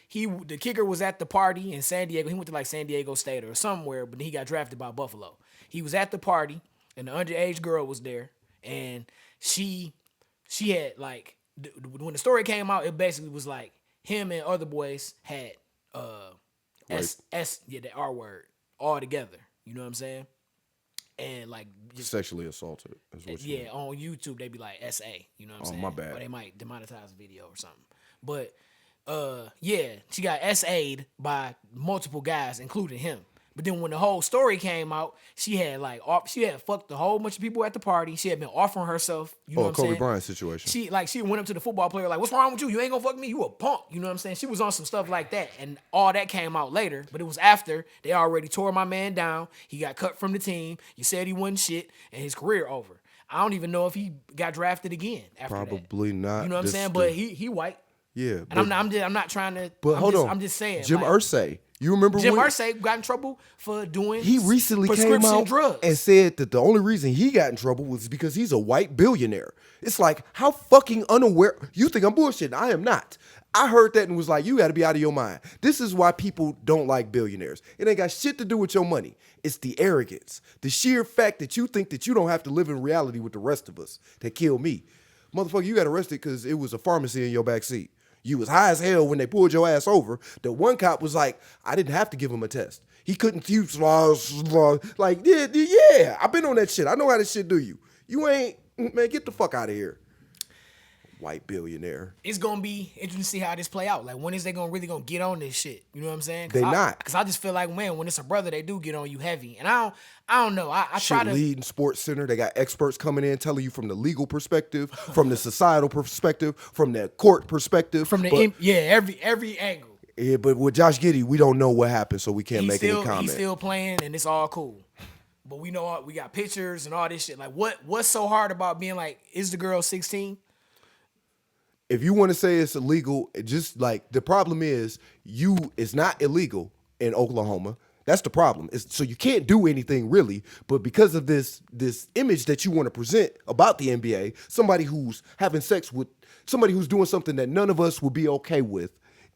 S1: The kicker was at the party in San Diego. He went to San Diego State or somewhere, but he got drafted by Buffalo. He was at the party and the underage girl was there, and she had when the story came out, it basically was like him and other boys had the R word all together. You know what I'm saying? And just
S2: sexually assaulted. Is what you mean.
S1: On YouTube they be like SA. You know what I'm saying?
S2: My bad.
S1: Or they might demonetize the video or something. But she got SA'd by multiple guys, including him. But then when the whole story came out, she had fucked a whole bunch of people at the party. She had been offering herself. You know what I'm saying?
S2: Kobe Bryant situation.
S1: She went up to the football player like, "What's wrong with you? You ain't gonna fuck me. You a punk." You know what I'm saying? She was on some stuff like that, and all that came out later. But it was after they already tore my man down. He got cut from the team. You said he wasn't shit, and his career over. I don't even know if he got drafted again after
S2: Probably
S1: that.
S2: not.
S1: You know what I'm saying? But he white.
S2: Yeah.
S1: And I'm not trying to.
S2: But hold on.
S1: I'm just saying.
S2: Jim Irsay. You remember
S1: Jim Irsay got in trouble for doing
S2: he recently came out
S1: drugs
S2: and said that the only reason he got in trouble was because he's a white billionaire. It's like, how fucking unaware. You think I'm bullshitting. I am not. I heard that and was like, you got to be out of your mind. This is why people don't like billionaires. It ain't got shit to do with your money. It's the arrogance. The sheer fact that you think that you don't have to live in reality with the rest of us that killed me. Motherfucker, you got arrested because it was a pharmacy in your backseat. You was high as hell when they pulled your ass over. The one cop was like, I didn't have to give him a test. He couldn't use like, yeah, I've been on that shit. I know how this shit do you. You ain't, man, get the fuck out of here. white billionaire.
S1: It's gonna be interesting to see how this play out. Like, when is they really gonna get on this shit? You know what I'm saying?
S2: They not.
S1: Because I just feel like, man, when it's a brother, they do get on you heavy. And I don't know. I try to
S2: lead in Sports Center. They got experts coming in telling you from the legal perspective, from the societal perspective, from the court perspective,
S1: from the every angle.
S2: Yeah, but with Josh Giddey, we don't know what happened, so we can't make any comment.
S1: He's still playing, and it's all cool. But we know we got pictures and all this shit. Like, what's so hard about being like, is the girl 16?
S2: If you want to say it's illegal, just like the problem is it's not illegal in Oklahoma. That's the problem. So you can't do anything really, but because of this image that you want to present about the NBA, somebody who's having sex with somebody who's doing something that none of us would be okay with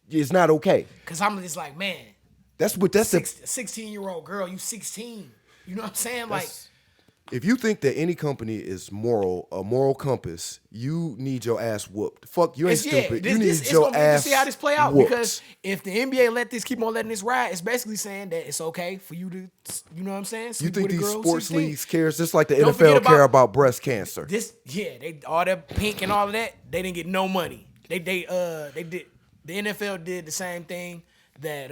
S2: is not okay.
S1: Cause I'm just like, man,
S2: that's a
S1: 16-year-old girl, you 16. You know what I'm saying? Like,
S2: if you think that any company is a moral compass, you need your ass whooped. Fuck, you ain't stupid. You need your ass
S1: see how this play out
S2: whooped.
S1: Because if the NBA keep on letting this ride, it's basically saying that it's okay for you to, you know what I'm saying?
S2: You think these sports
S1: 16.
S2: leagues cares just like the NFL care about breast cancer?
S1: They all that pink and all of that, they didn't get no money. They did. The NFL did the same thing that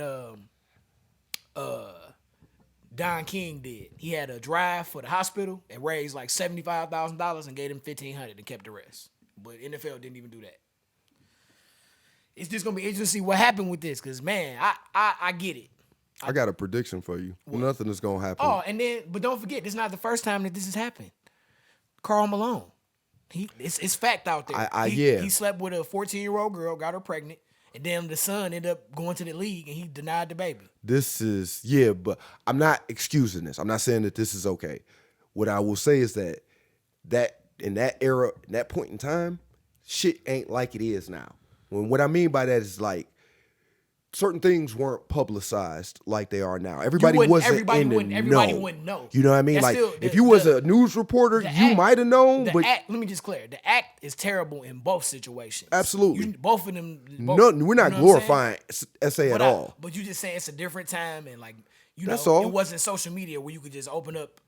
S1: Don King did. He had a drive for the hospital and raised like $75,000 and gave them $1,500 and kept the rest. But NFL didn't even do that. It's just gonna be interesting to see what happened with this, cause man, I get it.
S2: I got a prediction for you. What? Nothing is gonna happen.
S1: Oh, but don't forget, this is not the first time that this has happened. Karl Malone, it's fact out there. He slept with a 14-year-old girl, got her pregnant. And then the son ended up going to the league and he denied the baby.
S2: But I'm not excusing this. I'm not saying that this is okay. What I will say is that in that era, in that point in time, shit ain't like it is now. What I mean by that is like certain things weren't publicized like they are now. Everybody wouldn't know. You know what I mean? Like if you was a news reporter, you might have known. But
S1: let me just clear. The act is terrible in both situations.
S2: Absolutely.
S1: Both of them.
S2: We're not glorifying SA at all.
S1: But you just saying it's a different time and like,
S2: that's all.
S1: It wasn't social media where you could just open up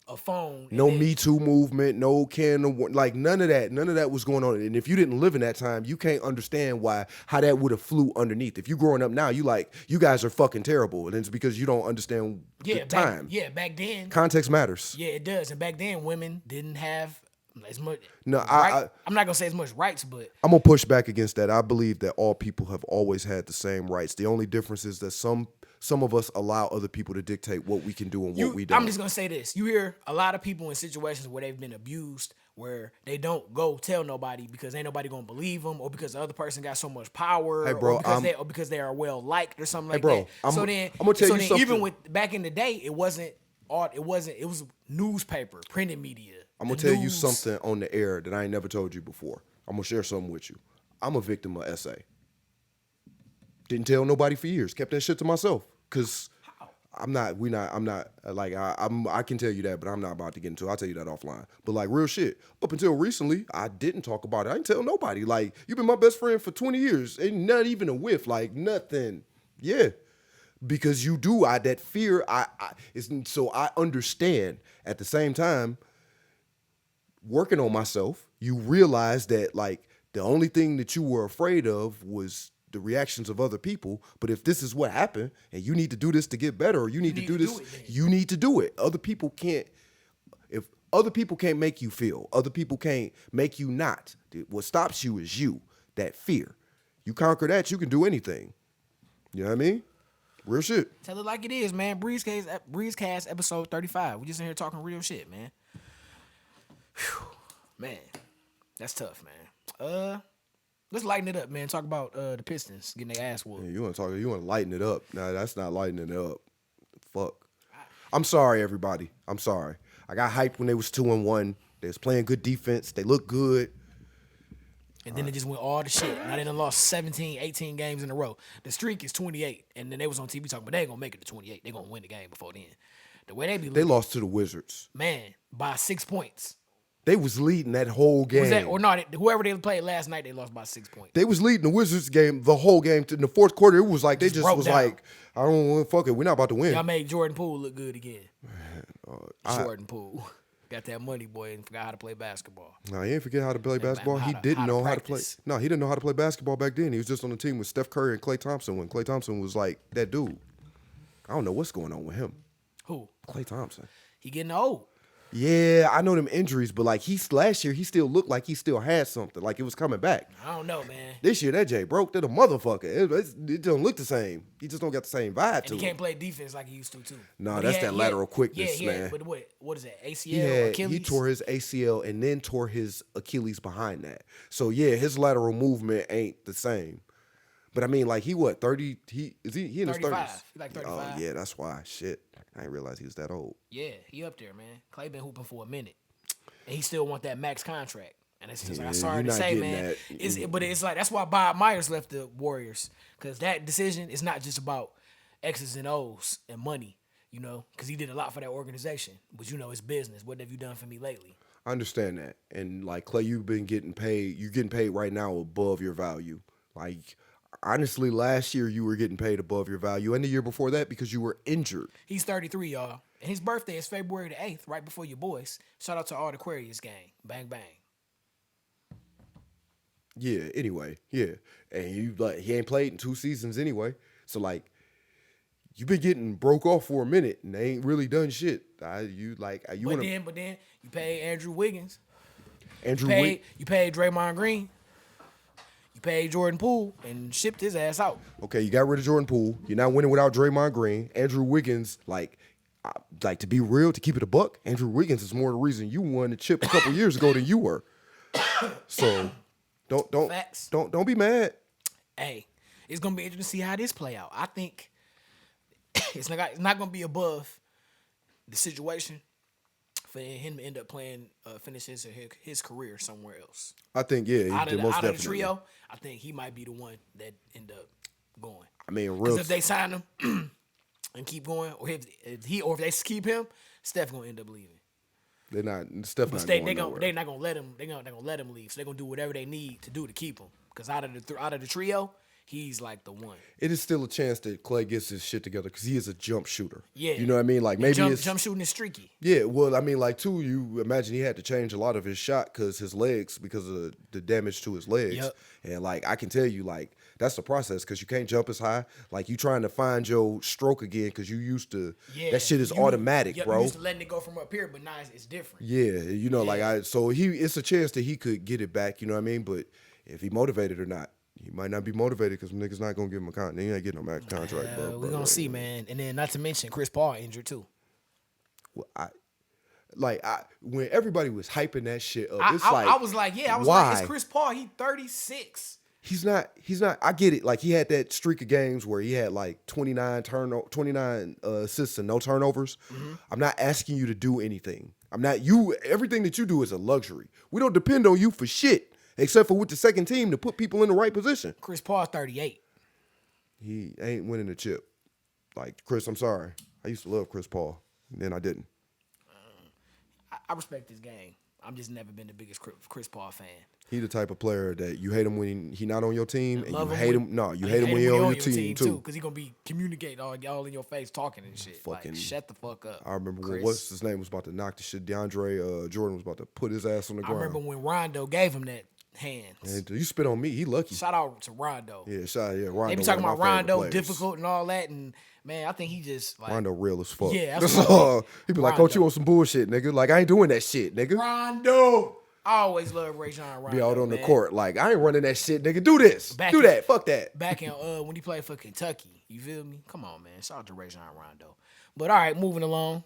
S1: a phone.
S2: No Me Too movement, no like none of that. None of that was going on. And if you didn't live in that time, you can't understand how that would have flew underneath. If you growing up now, you guys are fucking terrible. And it's because you don't understand the time.
S1: Back then.
S2: Context matters.
S1: Yeah, it does. And back then, women didn't have as much.
S2: No,
S1: I'm not gonna say as much rights, but
S2: I'm gonna push back against that. I believe that all people have always had the same rights. The only difference is that some of us allow other people to dictate what we can do and what we don't.
S1: I'm just going to say this. You hear a lot of people in situations where they've been abused, where they don't go tell nobody because ain't nobody going to believe them, or because the other person got so much power,
S2: hey, bro,
S1: or because they are well liked or something like
S2: that.
S1: I'm going to tell you something. Even with back in the day, it was newspaper, printed media.
S2: I'm going to tell you something on the air that I ain't never told you before. I'm going to share something with you. I'm a victim of SA. Didn't tell nobody for years. Kept that shit to myself. Cause I can tell you that, but I'm not about to get into it. I'll tell you that offline. But like real shit, up until recently, I didn't talk about it. I didn't tell nobody. Like, you've been my best friend for 20 years. Ain't not even a whiff, like nothing. Yeah. Because you do, that fear, so I understand. At the same time, working on myself, you realize that like the only thing that you were afraid of was the reactions of other people. But if this is what happened and you need to do this to get better, or you need to do this, you need to do it. Other people can't make you feel, other people can't make you not. What stops you is that fear. You conquer that, you can do anything. You know what I mean? Real shit.
S1: Tell it like it is, man. Breezecast episode 35. We just in here talking real shit, man. Whew. Man, that's tough, man. Let's lighten it up, man. Talk about the Pistons getting their ass whooped.
S2: Yeah, you want to lighten it up. Nah, that's not lightening it up. Fuck. I'm sorry, everybody. I'm sorry. I got hyped when they was 2-1. They was playing good defense. They looked good.
S1: And then it just went all to shit. Now they done lost 17, 18 games in a row. The streak is 28. And then they was on TV talking, but they ain't going to make it to 28. They going to win the game before then. The way they
S2: lost to the Wizards.
S1: Man, by 6 points.
S2: They was leading that whole game.
S1: Whoever they played last night, they lost by 6 points.
S2: They was leading the Wizards game the whole game. In the fourth quarter, it was like they just was down. Like, I don't want fuck it. We're not about to win.
S1: Y'all made Jordan Poole look good again. Jordan Poole. Got that money, boy, and forgot how to play basketball.
S2: No, he ain't forget how to play basketball. He
S1: how
S2: didn't
S1: to
S2: know how to play.
S1: practice.
S2: No, he didn't know how to play basketball back then. He was just on the team with Steph Curry and Klay Thompson when Klay Thompson was like that dude. I don't know what's going on with him.
S1: Who?
S2: Klay Thompson.
S1: He getting old.
S2: Yeah, I know them injuries, but like last year, he still looked like he still had something, like it was coming back.
S1: I don't know, man.
S2: This year, that Jay broke to the motherfucker. It don't look the same. He just don't got the same vibe to
S1: And he
S2: him.
S1: can't play defense like he used to, too.
S2: No,
S1: But
S2: that's that lateral quickness, man.
S1: But what is that, ACL, Achilles?
S2: He tore his ACL and then tore his Achilles behind that. So, yeah, his lateral movement ain't the same. But, I mean, like, he what, 30? He in his
S1: 35.
S2: 30s?
S1: He like 35.
S2: Oh, yeah, that's why. Shit. I didn't realize he was that old.
S1: Yeah, he up there, man. Clay been hooping for a minute. And he still want that max contract. And it's just like, I'm sorry to say, man. But it's like, that's why Bob Myers left the Warriors. Because that decision is not just about X's and O's and money, you know, because he did a lot for that organization. But, you know, it's business. What have you done for me lately?
S2: I understand that. And, like, Clay, you've been getting paid. You're getting paid right now above your value. Like, honestly, last year you were getting paid above your value. And the year before that because you were injured.
S1: He's 33, y'all. And his birthday is February the 8th, right before your boys. Shout out to all the Aquarius gang. Bang, bang.
S2: Yeah, anyway, yeah. And he ain't played in 2 seasons anyway. So, like, you've been getting broke off for a minute and they ain't really done shit. You
S1: pay Andrew Wiggins. You paid Draymond Green. You paid Jordan Poole and shipped his ass out.
S2: Okay, you got rid of Jordan Poole. You're not winning without Draymond Green. Andrew Wiggins, like to be real, to keep it a buck, Andrew Wiggins is more the reason you won the chip a couple years ago than you were. So don't be mad.
S1: Hey, it's gonna be interesting to see how this play out. I think it's not gonna be above the situation for him to end up playing, finish his career somewhere else.
S2: I think, yeah,
S1: out of the trio, I think he might be the one that end up going.
S2: I mean,
S1: because if they sign him and keep going, or if they keep him, Steph gonna end up leaving.
S2: They're not Steph.
S1: They're not gonna let him. They're gonna let him leave. So they're gonna do whatever they need to do to keep him. Because out of the trio, he's like the one.
S2: It is still a chance that Clay gets his shit together because he is a jump shooter.
S1: Yeah,
S2: you know what I mean. Like maybe
S1: jump shooting is streaky.
S2: Yeah, well, I mean, like too. You imagine he had to change a lot of his shot because of the damage to his legs.
S1: Yep.
S2: And like I can tell you, like that's the process because you can't jump as high. Like you trying to find your stroke again because you used to. Yeah, that shit is automatic, bro.
S1: You used to letting it go from up here, but now it's different.
S2: Yeah, you know, it's a chance that he could get it back. You know what I mean? But if he motivated or not. He might not be motivated because niggas not gonna give him a contract. He ain't getting no max contract, bro.
S1: We're gonna see, man. And then not to mention Chris Paul injured too.
S2: Well, when everybody was hyping that shit up,
S1: I was like, it's Chris Paul. He 36.
S2: He's not. I get it. Like he had that streak of games where he had like 29 assists and no turnovers. Mm-hmm. I'm not asking you to do anything. Everything that you do is a luxury. We don't depend on you for shit. Except for with the second team to put people in the right position.
S1: Chris Paul 38.
S2: He ain't winning the chip. Like, Chris, I'm sorry. I used to love Chris Paul. And then I didn't.
S1: I respect his game. I'm just never been the biggest Chris Paul fan.
S2: He the type of player that you hate him when he not on your team, and you hate him. No, you
S1: hate
S2: him when he's on your team too.
S1: Because he gonna be communicating all in your face, talking and shit. Fucking shut the fuck up.
S2: I remember when what's his name was about to knock the shit. DeAndre Jordan was about to put his ass on the ground.
S1: I remember when Rondo gave him that hands.
S2: And you spit on me, he lucky.
S1: Shout out to Rondo.
S2: Rondo.
S1: They be talking about Rondo difficult and all that, and man, I think he just like
S2: Rondo real as fuck.
S1: Yeah,
S2: that's all. He be like, Coach, you on some bullshit, nigga. Like I ain't doing that shit, nigga.
S1: Rondo. I always love Ray John Rondo.
S2: Be out on the court like I ain't running that shit, nigga. Do this. Do that. Fuck that.
S1: Back in when he played for Kentucky, you feel me? Come on, man. Shout out to Ray John Rondo. But all right, moving along.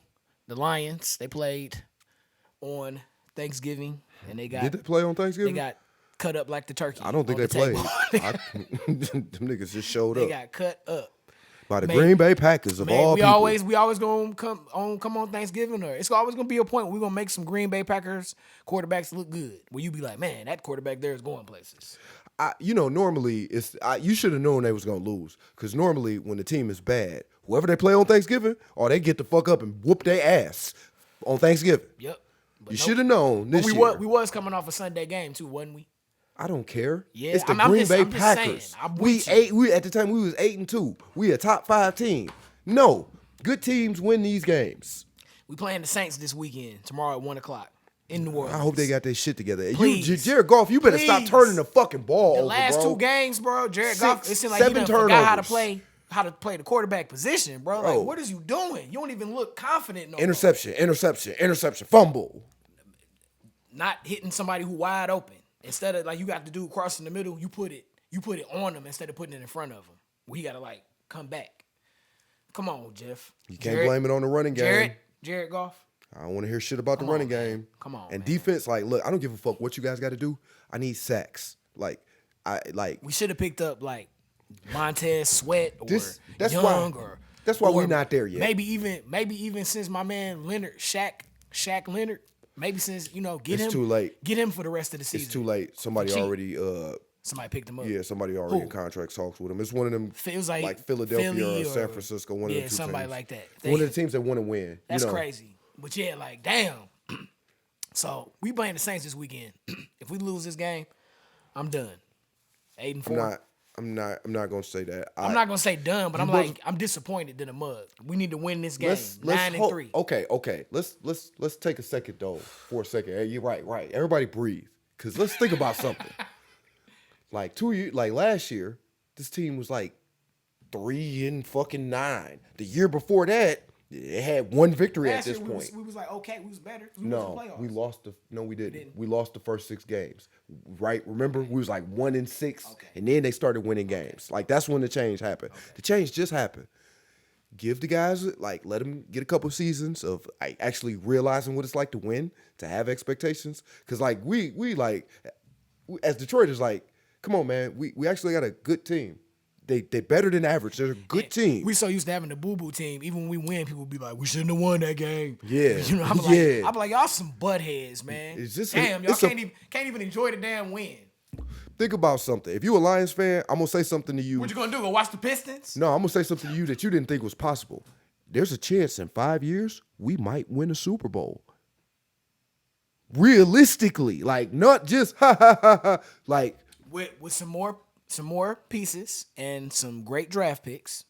S1: The Lions, they played on Thanksgiving, and they got.
S2: Did they play on Thanksgiving?
S1: They got cut up like the turkey.
S2: I don't think they played. Them niggas just showed up.
S1: They got cut up
S2: by the Green Bay Packers of all people.
S1: We always gonna come on Thanksgiving, or it's always gonna be a point where we're gonna make some Green Bay Packers quarterbacks look good. Where you be like, man, that quarterback there is going places.
S2: Normally you should have known they was gonna lose because normally when the team is bad, whoever they play on Thanksgiving, or they get the fuck up and whoop their ass on Thanksgiving.
S1: Yep.
S2: You should have known this year.
S1: We was coming off a Sunday game too, wasn't we?
S2: I don't care.
S1: Yeah,
S2: it's the Green Bay Packers. We at the time we was 8-2. We a top 5 team. No, good teams win these games.
S1: We playing the Saints this weekend, tomorrow at 1:00 in New Orleans.
S2: I hope they got their shit together.
S1: Please.
S2: Jared Goff, you better stop
S1: Please.
S2: turning the fucking ball over,
S1: last
S2: bro.
S1: 2 games, bro, Jared Goff, it seemed like
S2: 7
S1: he done
S2: turnovers.
S1: forgot how to play the quarterback position, bro. Like, what is you doing? You don't even look confident no more.
S2: Interception, fumble.
S1: Not hitting somebody who wide open. Instead of, like, you got the dude crossing the middle, you put it on him instead of putting it in front of him. Where he got to, like, come back. Come on, Jeff.
S2: You can't blame it on the running game.
S1: Jared Goff.
S2: I don't want to hear shit about the running game.
S1: Come on,
S2: and
S1: man.
S2: defense, like, look, I don't give a fuck what you guys got to do. I need sacks.
S1: We should have picked up, like, Montez Sweat or
S2: that's
S1: Young
S2: why, that's why we're not there yet.
S1: Maybe even since my man Leonard, Shaq Leonard, maybe since,
S2: It's too late.
S1: Get him for the rest of the season.
S2: It's too late. Somebody already
S1: somebody picked him up.
S2: Yeah, somebody already in contract talks with him. It's one of them
S1: Feels
S2: like Philadelphia
S1: Philly
S2: or San Francisco, one of them two
S1: somebody
S2: teams.
S1: like that.
S2: One of the teams that want to win.
S1: That's crazy. But yeah, like, damn. So we playing the Saints this weekend. If we lose this game, I'm done. 8-4.
S2: I'm not gonna say that.
S1: I'm not gonna say done, but I'm disappointed in the mug. We need to win this game. 9-3.
S2: Okay. Let's take a second though. For a second. Hey, you're right. Everybody breathe. Cause let's think about something. Like 2 years, like last year, this team was like 3-9. The year before that, it had one victory
S1: last
S2: at this
S1: year,
S2: point.
S1: We was like, okay, we was better.
S2: We lost we didn't. We lost the first 6 games. Right? Remember? We was like 1-6.
S1: Okay.
S2: And then they started winning games. Like that's when the change happened.
S1: Okay.
S2: The change just happened. Give the guys, like, let them get a couple seasons of actually realizing what it's like to win, to have expectations. Because, like, we as Detroiters, like, come on, man, we actually got a good team. They better than average. They're a good team.
S1: We so used to having the boo-boo team. Even when we win, people be like, we shouldn't have won that game.
S2: Yeah.
S1: I'm like, y'all some buttheads, man.
S2: Damn,
S1: y'all can't even enjoy the damn win.
S2: Think about something. If you a Lions fan, I'm going to say something to you.
S1: What you going to do, go watch the Pistons?
S2: No, I'm going to say something to you that you didn't think was possible. There's a chance in 5 years we might win a Super Bowl. Realistically. Like, not just like.
S1: With some more pieces and some great draft picks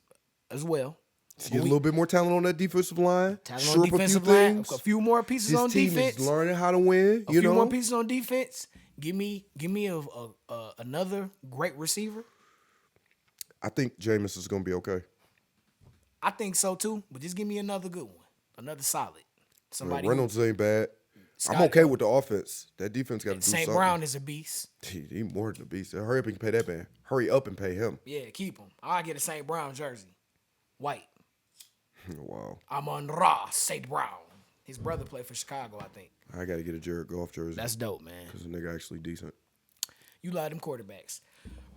S1: as well.
S2: Get a little bit more talent on that defensive line.
S1: Talent on defensive line. A few more pieces on defense.
S2: This team is learning how to win.
S1: A few more pieces on defense. Give me another great receiver.
S2: I think Jameis is going to be okay.
S1: I think so too, but just give me another good one, another solid. Somebody.
S2: Reynolds ain't bad. I'm okay with the offense. That defense got to do something.
S1: St. Brown is a beast.
S2: He more than a beast. Hurry up and pay that man. Hurry up and pay him.
S1: Yeah, keep him. I'll get a St. Brown jersey, white.
S2: Wow.
S1: Amon-Ra St. Brown. His brother played for Chicago, I think.
S2: I got to get a Jared Goff jersey.
S1: That's dope, man.
S2: Because the nigga actually decent.
S1: You love them quarterbacks.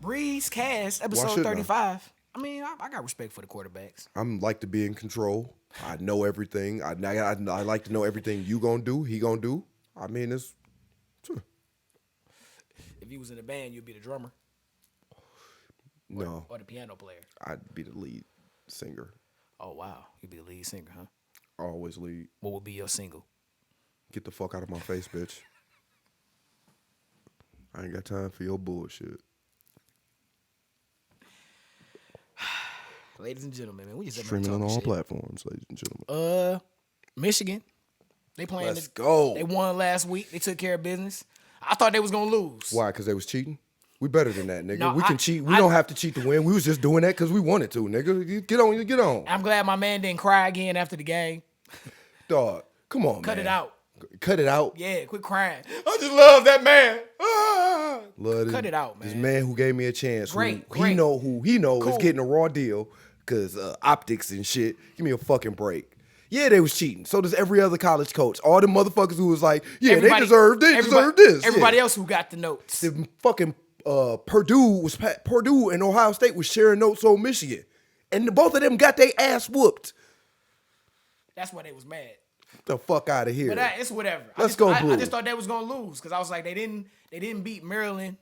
S1: Breezecast, episode 35. I mean, I got respect for the quarterbacks.
S2: I'm like to be in control. I know everything. I like to know everything you gonna do, he gonna do. I mean, it's...
S1: If you was in a band, you'd be the drummer.
S2: No.
S1: Or the piano player.
S2: I'd be the lead singer.
S1: Oh, wow. You'd be the lead singer, huh?
S2: Always lead.
S1: What would be your single?
S2: Get the fuck out of my face, bitch. I ain't got time for your bullshit.
S1: Ladies and gentlemen, man, we just
S2: streaming on all platforms, ladies and
S1: gentlemen. Michigan, they playing.
S2: Let's go.
S1: They won last week. They took care of business. I thought they was gonna lose.
S2: Why? Because they was cheating. We better than that, nigga.
S1: No,
S2: we can cheat. We don't have to cheat to win. We was just doing that because we wanted to, nigga. Get on.
S1: I'm glad my man didn't cry again after the game.
S2: Dog, come on,
S1: Cut
S2: man.
S1: it out.
S2: Cut it out.
S1: Yeah, quit crying.
S2: I just love that man.
S1: Cut it out, man.
S2: This man who gave me a chance.
S1: Great.
S2: He know
S1: Cool.
S2: is getting a raw deal because optics and shit. Give me a fucking break. Yeah, they was cheating. So does every other college coach. All the motherfuckers who was like, yeah, they deserve this.
S1: Everybody else who got the notes.
S2: The fucking Purdue and Ohio State was sharing notes on Michigan. And both of them got their ass whooped.
S1: That's why they was mad.
S2: The fuck out of here.
S1: But it's whatever.
S2: Let's go Blue.
S1: I just thought they was gonna lose because I was like, they didn't beat Maryland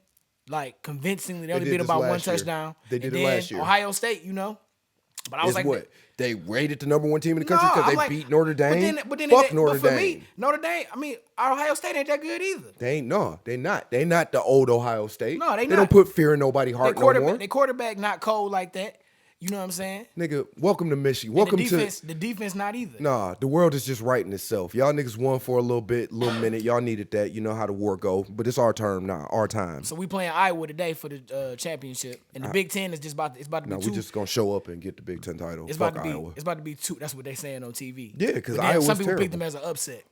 S1: like convincingly. They only beat about one touchdown.
S2: They did it last year.
S1: Ohio State, But I was like,
S2: what? They rated the number one team in the country because they beat Notre Dame.
S1: But
S2: Notre
S1: for
S2: Dame.
S1: me, Notre Dame. I mean, Ohio State ain't that good either.
S2: They not. They not the old Ohio State.
S1: No, they not.
S2: They don't put fear in nobody's heart no more.
S1: Their quarterback not cold like that. You know what I'm saying?
S2: Nigga, welcome to Michigan.
S1: And
S2: Welcome
S1: the defense not either.
S2: Nah, the world is just righting itself. Y'all niggas won for a little minute. Y'all needed that. You know how the war go. But it's our term now, our time.
S1: So we playing Iowa today for the championship, and the Big Ten is just about to be
S2: No,
S1: two.
S2: we just gonna show up and get the Big Ten title.
S1: It's
S2: Fuck
S1: about to be.
S2: Iowa.
S1: It's about to be two. That's what they saying on TV.
S2: Yeah, because
S1: Iowa's some people
S2: terrible.
S1: picked them as an upset.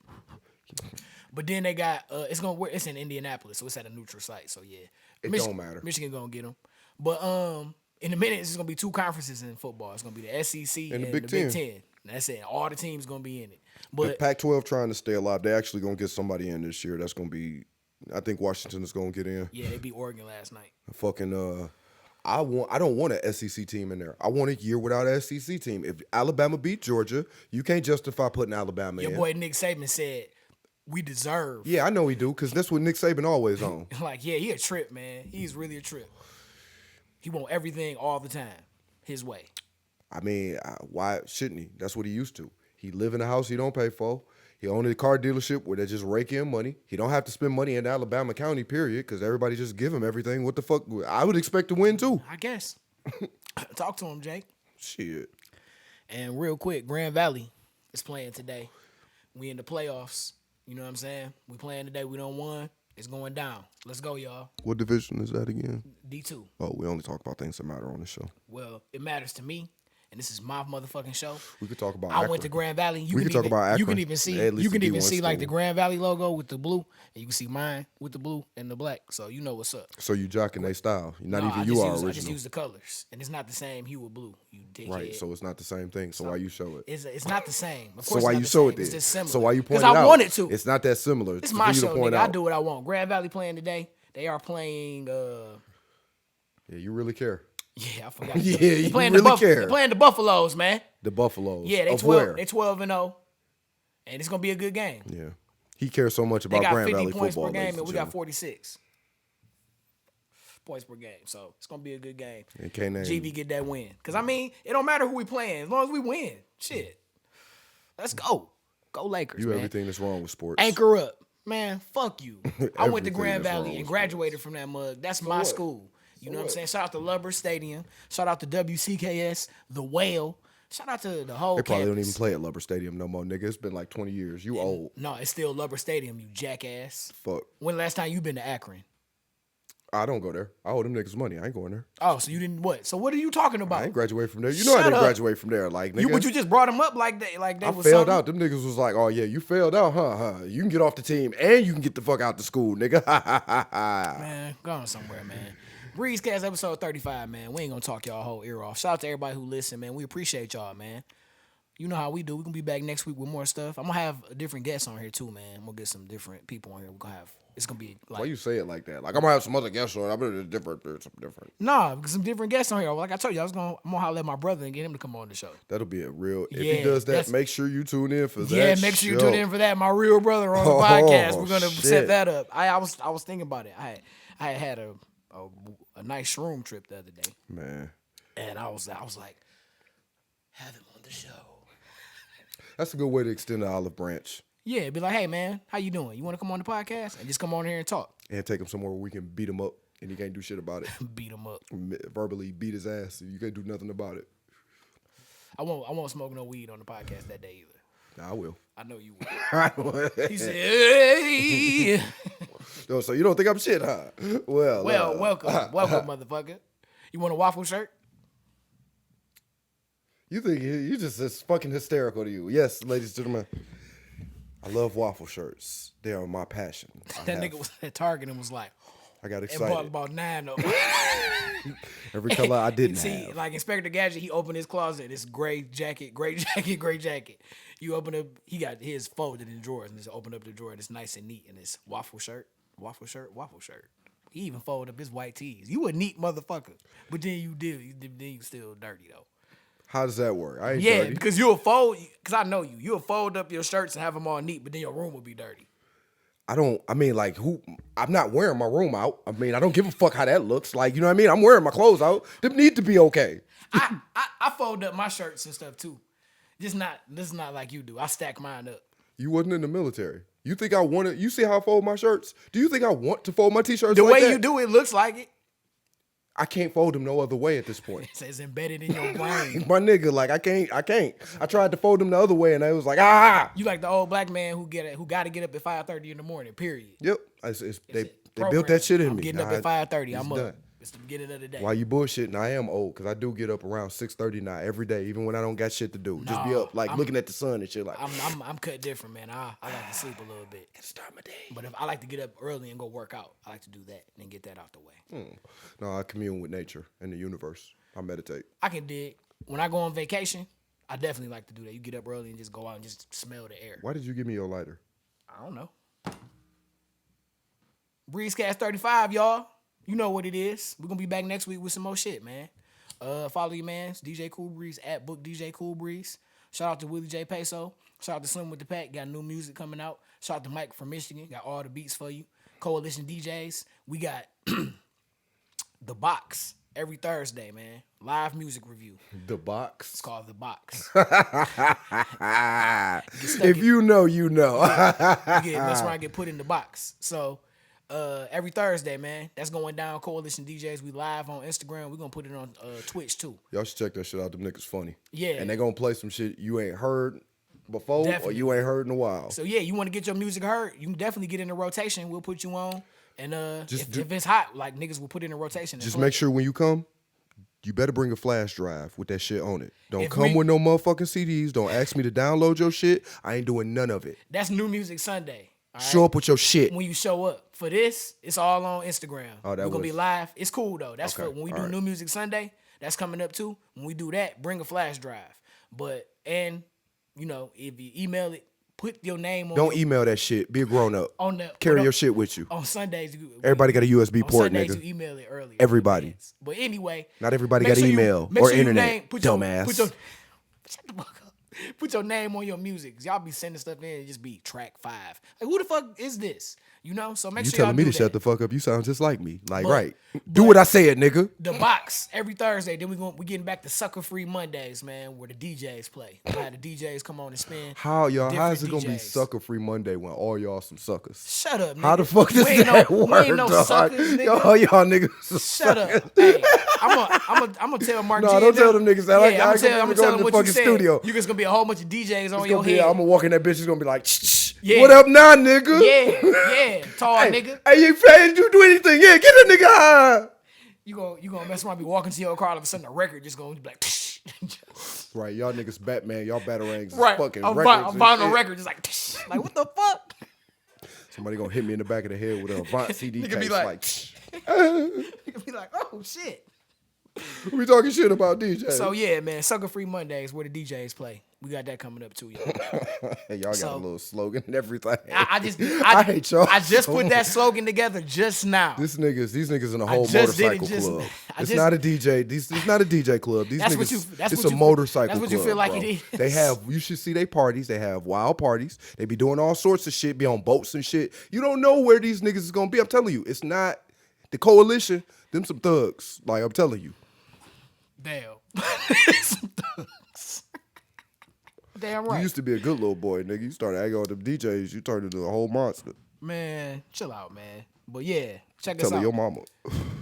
S1: But then they got it's in Indianapolis, so it's at a neutral site. So yeah,
S2: It don't matter.
S1: Michigan gonna get them. But in a minute, it's gonna be two conferences in football. It's gonna be the SEC and the Big Ten. And that's it. All the teams gonna be in it. But
S2: the Pac-12 trying to stay alive. They actually gonna get somebody in this year. That's gonna be. I think Washington is gonna get in.
S1: yeah, they beat Oregon last night.
S2: Fucking I don't want an SEC team in there. I want a year without an SEC team. If Alabama beat Georgia, you can't justify putting Alabama in.
S1: Your boy Nick Saban said we deserve.
S2: Yeah, I know he do, because that's what Nick Saban always on.
S1: Like, yeah, he a trip, man. He's really a trip. He want everything all the time his way.
S2: I mean, why shouldn't he? That's what he used to. He live in a house he don't pay for. He owned a car dealership where they just rake in money. He don't have to spend money in Alabama County, period, because everybody just give him everything. What the fuck? I would expect to win, too.
S1: I guess. Talk to him, Jake.
S2: Shit.
S1: And real quick, Grand Valley is playing today. We in the playoffs. You know what I'm saying? We playing today. We don't won. It's going down. Let's go, y'all.
S2: What division is that again?
S1: D2.
S2: Oh, we only talk about things that matter on the show.
S1: Well, it matters to me, and this is my motherfucking show.
S2: We could talk about
S1: I went to Grand Valley.
S2: We could talk about Akron.
S1: You can even see.
S2: At least
S1: You can
S2: the
S1: even
S2: D1
S1: see like
S2: school.
S1: the Grand Valley logo with the blue, and you can see mine with the blue and the black. So you know what's up.
S2: So you jocking their style. Not
S1: No,
S2: even
S1: I
S2: you
S1: just
S2: are
S1: use, I
S2: original.
S1: just use the colors, and it's not the same hue of blue. You dickhead.
S2: Right, so it's not the same thing. So why you show it?
S1: It's not the same. Of
S2: So
S1: course
S2: why
S1: it's not
S2: you
S1: the
S2: show
S1: same.
S2: it then?
S1: It's just similar.
S2: So why you point it
S1: Because
S2: out?
S1: I wanted to.
S2: It's not that similar.
S1: It's
S2: for
S1: my
S2: you to
S1: show,
S2: point
S1: nigga. I
S2: out.
S1: do what I want. Grand Valley playing today. They are playing.
S2: Yeah, you really care.
S1: Yeah, I forgot.
S2: Yeah,
S1: They
S2: you
S1: playing
S2: really
S1: the
S2: care.
S1: They're playing the Buffaloes, man.
S2: The Buffaloes.
S1: Yeah, they
S2: of
S1: 12.
S2: where?
S1: They 12-0, and it's gonna be a good game.
S2: Yeah, he cares so much
S1: They
S2: about
S1: got
S2: Grand
S1: 50
S2: Valley
S1: points
S2: football.
S1: per game,
S2: ladies
S1: and we
S2: gentlemen.
S1: got 46 points per game. So it's gonna be a good game.
S2: And K-Name.
S1: GB get that win, cause I mean it don't matter who we playing as long as we win. Shit, let's go, go Lakers.
S2: You
S1: man.
S2: everything that's wrong with sports.
S1: Anchor up, man. Fuck you. I went to
S2: Everything
S1: Grand
S2: that's wrong
S1: Valley and
S2: with
S1: graduated from that mug. That's my
S2: what?
S1: school. You know what I'm
S2: what?
S1: saying? Shout out to Lubber Stadium. Shout out to WCKS, The Whale. Shout out to the whole
S2: They probably don't
S1: campus.
S2: even play at Lubber Stadium no more, nigga. It's been like 20 years. You old.
S1: No, it's still Lubber Stadium, you jackass.
S2: Fuck.
S1: When the last time you been to Akron?
S2: I don't go there. I owe them niggas money. I ain't going there.
S1: Oh, so you didn't what? So what are you talking
S2: I
S1: about?
S2: ain't graduate from there. You know I
S1: Shut
S2: didn't
S1: up.
S2: graduate from there. Like, nigga.
S1: But you just brought them up like they
S2: I
S1: was
S2: failed
S1: something?
S2: out. Them niggas was like, oh, yeah, you failed out, huh? You can get off the team and you can get the fuck out the school, nigga.
S1: Man, go on somewhere, man. Breezecast episode 35, man. We ain't gonna talk y'all whole ear off. Shout out to everybody who listen, man. We appreciate y'all, man. You know how we do. We're gonna be back next week with more stuff. I'm gonna have a different guests on here too, man. We'll get some different people on here. We're gonna have it's gonna be like
S2: Why you say it like that? Like, I'm going to have some other guests on. I'm going to do something different.
S1: nah, some different guests on here. Like I told you, I'm gonna holler at my brother and get him to come on the show.
S2: That'll be a real. If
S1: Yeah,
S2: he does that,
S1: that's-
S2: make sure you tune in for that.
S1: Yeah, make sure you
S2: show.
S1: tune in for that. My real brother on the
S2: Oh,
S1: podcast. We're gonna set
S2: shit.
S1: that up. I was thinking about it. I had a nice shroom trip the other day,
S2: Man,
S1: and I was like, have him on the show.
S2: that's a good way to extend the olive branch
S1: Yeah, be like, hey man, how you doing? You want to come on the podcast and just come on here and talk,
S2: and take him somewhere where we can beat him up and he can't do shit about it.
S1: beat him up.
S2: Verbally beat his ass. You can't do nothing about it.
S1: I won't smoke no weed on the podcast that day either.
S2: Nah, I will.
S1: I know you will. He said, hey.
S2: No, so you don't think I'm shit, huh? Well,
S1: welcome, motherfucker. You want a waffle shirt?
S2: You think you just it's fucking hysterical to you? Yes, ladies and gentlemen. I love waffle shirts. They are my passion.
S1: That nigga was at Target and was like,
S2: I got
S1: and
S2: excited.
S1: bought about 9 of them.
S2: Every color I didn't
S1: See,
S2: have.
S1: like Inspector Gadget, he opened his closet. It's gray jacket. You open up, he got his folded in drawers, and just open up the drawer, and it's nice and neat, and it's waffle shirt. He even folded up his white tees. You a neat motherfucker, but then you still dirty though.
S2: How does that work? I ain't
S1: Yeah,
S2: dirty.
S1: because you'll fold, because I know you. You'll fold up your shirts and have them all neat, but then your room will be dirty.
S2: I'm not wearing my room out. I mean, I don't give a fuck how that looks. Like, you know what I mean? I'm wearing my clothes out. Them need to be okay.
S1: I fold up my shirts and stuff too. This is not like you do. I stack mine up.
S2: You wasn't in the military. You think I want to, you see how I fold my shirts? Do you think I want to fold my t-shirts
S1: The
S2: like
S1: way
S2: that?
S1: you do it looks like it.
S2: I can't fold them no other way at this point.
S1: It's embedded in your brain.
S2: My nigga, like I can't. I tried to fold them the other way, and I was like, ah.
S1: You like the old black man who got to get up at 5:30 in the morning. Period.
S2: Yep. They built that shit in
S1: I'm
S2: me.
S1: getting up at 5:30. I'm
S2: done.
S1: up. It's the beginning of the day.
S2: While you bullshitting, I am old because I do get up around 6:30 now every day, even when I don't got shit to do. Just be up, like looking at the sun and shit. Like
S1: I'm cut different, man. I like to sleep a little bit.
S2: Can start my day.
S1: But if I like to get up early and go work out, I like to do that and get that out the way.
S2: No, I commune with nature and the universe. I meditate.
S1: I can dig. When I go on vacation, I definitely like to do that. You get up early and just go out and just smell the air.
S2: Why did you give me your lighter?
S1: I don't know. Breezecast 35, y'all. You know what it is. We're going to be back next week with some more shit, man. Follow your mans, DJ Cool Breeze, at Book DJ Cool Breeze. Shout out to Willie J. Peso. Shout out to Slim with the Pack. Got new music coming out. Shout out to Mike from Michigan. Got all the beats for you. Coalition DJs. We got The Box every Thursday, man. Live music review.
S2: The Box?
S1: It's called The Box.
S2: If you know, you know.
S1: That's where I get put in the box. So every Thursday, man, that's going down. Coalition DJs. We live on Instagram. We're going to put it on Twitch, too.
S2: Y'all should check that shit out. Them niggas funny.
S1: Yeah.
S2: And they going to play some shit you ain't heard before
S1: Definitely.
S2: or you ain't heard in a while.
S1: So, yeah, you want to get your music heard, you can definitely get in the rotation. We'll put you on. And if it's hot, like, niggas will put in a rotation.
S2: Just make sure when you come, you better bring a flash drive with that shit on it. Don't
S1: If
S2: come with no motherfucking CDs. Don't ask me to download your shit. I ain't doing none of it.
S1: That's New Music Sunday. All right?
S2: Show up with your shit.
S1: When you show up. For this, it's all on Instagram.
S2: Oh,
S1: We're going to be live. It's cool, though. That's
S2: okay.
S1: for when we do New Music Sunday. That's coming up, too. When we do that, bring a flash drive. And, you know, if you email it, put your name on
S2: Don't email that shit. Be a grown up. Carry your shit with you.
S1: On Sundays,
S2: everybody got a USB port,
S1: Sundays,
S2: nigga.
S1: you email it early.
S2: Everybody.
S1: But anyway,
S2: not everybody got email or internet. Dumbass.
S1: Shut the fuck up. Put your name on your music. Y'all be sending stuff in and just be track 5. Like, who the fuck is this? You know? So make
S2: you
S1: sure y'all
S2: telling me
S1: do
S2: to
S1: that.
S2: shut the fuck up. You sound just like me. Like, right. Do what I said, nigga.
S1: The Box every Thursday. Then we getting back to Sucker Free Mondays, man, where the DJs play. We had the DJs come on and spin.
S2: How is it gonna be
S1: DJs.
S2: Sucker Free Monday when all y'all some suckers?
S1: Shut up, nigga.
S2: How the fuck does that work,
S1: We ain't no
S2: dog?
S1: suckers, nigga.
S2: Y'all niggas.
S1: Shut up. Hey, I'm gonna tell Mark.
S2: No,
S1: G
S2: don't tell them niggas that.
S1: Yeah, I'm gonna tell them what you said.
S2: Studio.
S1: You just gonna be a whole bunch of DJs on your head.
S2: I'm gonna walk in that bitch. It's gonna be like, shh.
S1: Yeah.
S2: What up now, nigga?
S1: Yeah, tall nigga.
S2: Hey, you fast? You do anything? Yeah, get that nigga high.
S1: You gonna mess around, be walking to your car, all of a sudden a record just gonna be like,
S2: right? Y'all niggas, Batman, y'all batarangs,
S1: right?
S2: fucking
S1: I'm
S2: records.
S1: vinyl record, just like what the fuck?
S2: Somebody gonna hit me in the back of the head with a Avant CD case.
S1: Nigga be like,
S2: nigga
S1: be like, oh shit.
S2: We talking shit about DJs.
S1: So yeah, man, Sucker Free Mondays where the DJs play. We got that coming up too, y'all.
S2: Hey, y'all got a little slogan and everything.
S1: I
S2: hate y'all.
S1: I just put that slogan together just now.
S2: These niggas in a whole motorcycle club. It's not a DJ. It's not a DJ club. These niggas. It's a motorcycle club.
S1: That's what you feel like
S2: bro.
S1: it is.
S2: They have. You should see they parties. They have wild parties. They be doing all sorts of shit. Be on boats and shit. You don't know where these niggas is gonna be. I'm telling you, it's not the coalition. Them some thugs. Like I'm telling you.
S1: Damn. Some thugs. Damn right.
S2: You used to be a good little boy, nigga. You started acting on them DJs. You turned into a whole monster.
S1: Man, chill out, man. But yeah, check us
S2: Tell
S1: out.
S2: her your mama.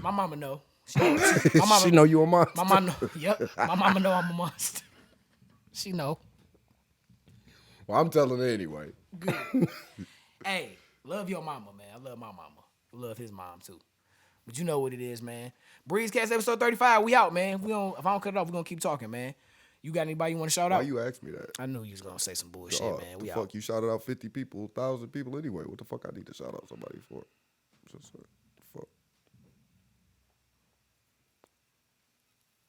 S1: My mama know.
S2: She know you a monster.
S1: My mama know. Yep. My mama know I'm a monster. She know.
S2: Well, I'm telling her anyway.
S1: Good. Hey, love your mama, man. I love my mama. I love his mom too. But you know what it is, man. Breezecast episode 35. We out, man. If I don't cut it off, we're gonna keep talking, man. You got anybody you want to shout out?
S2: Why you ask me that?
S1: I knew you was gonna say some bullshit, man. We
S2: fuck
S1: out.
S2: you shouted out 50 people, 1,000 people anyway. What the fuck I need to shout out somebody for?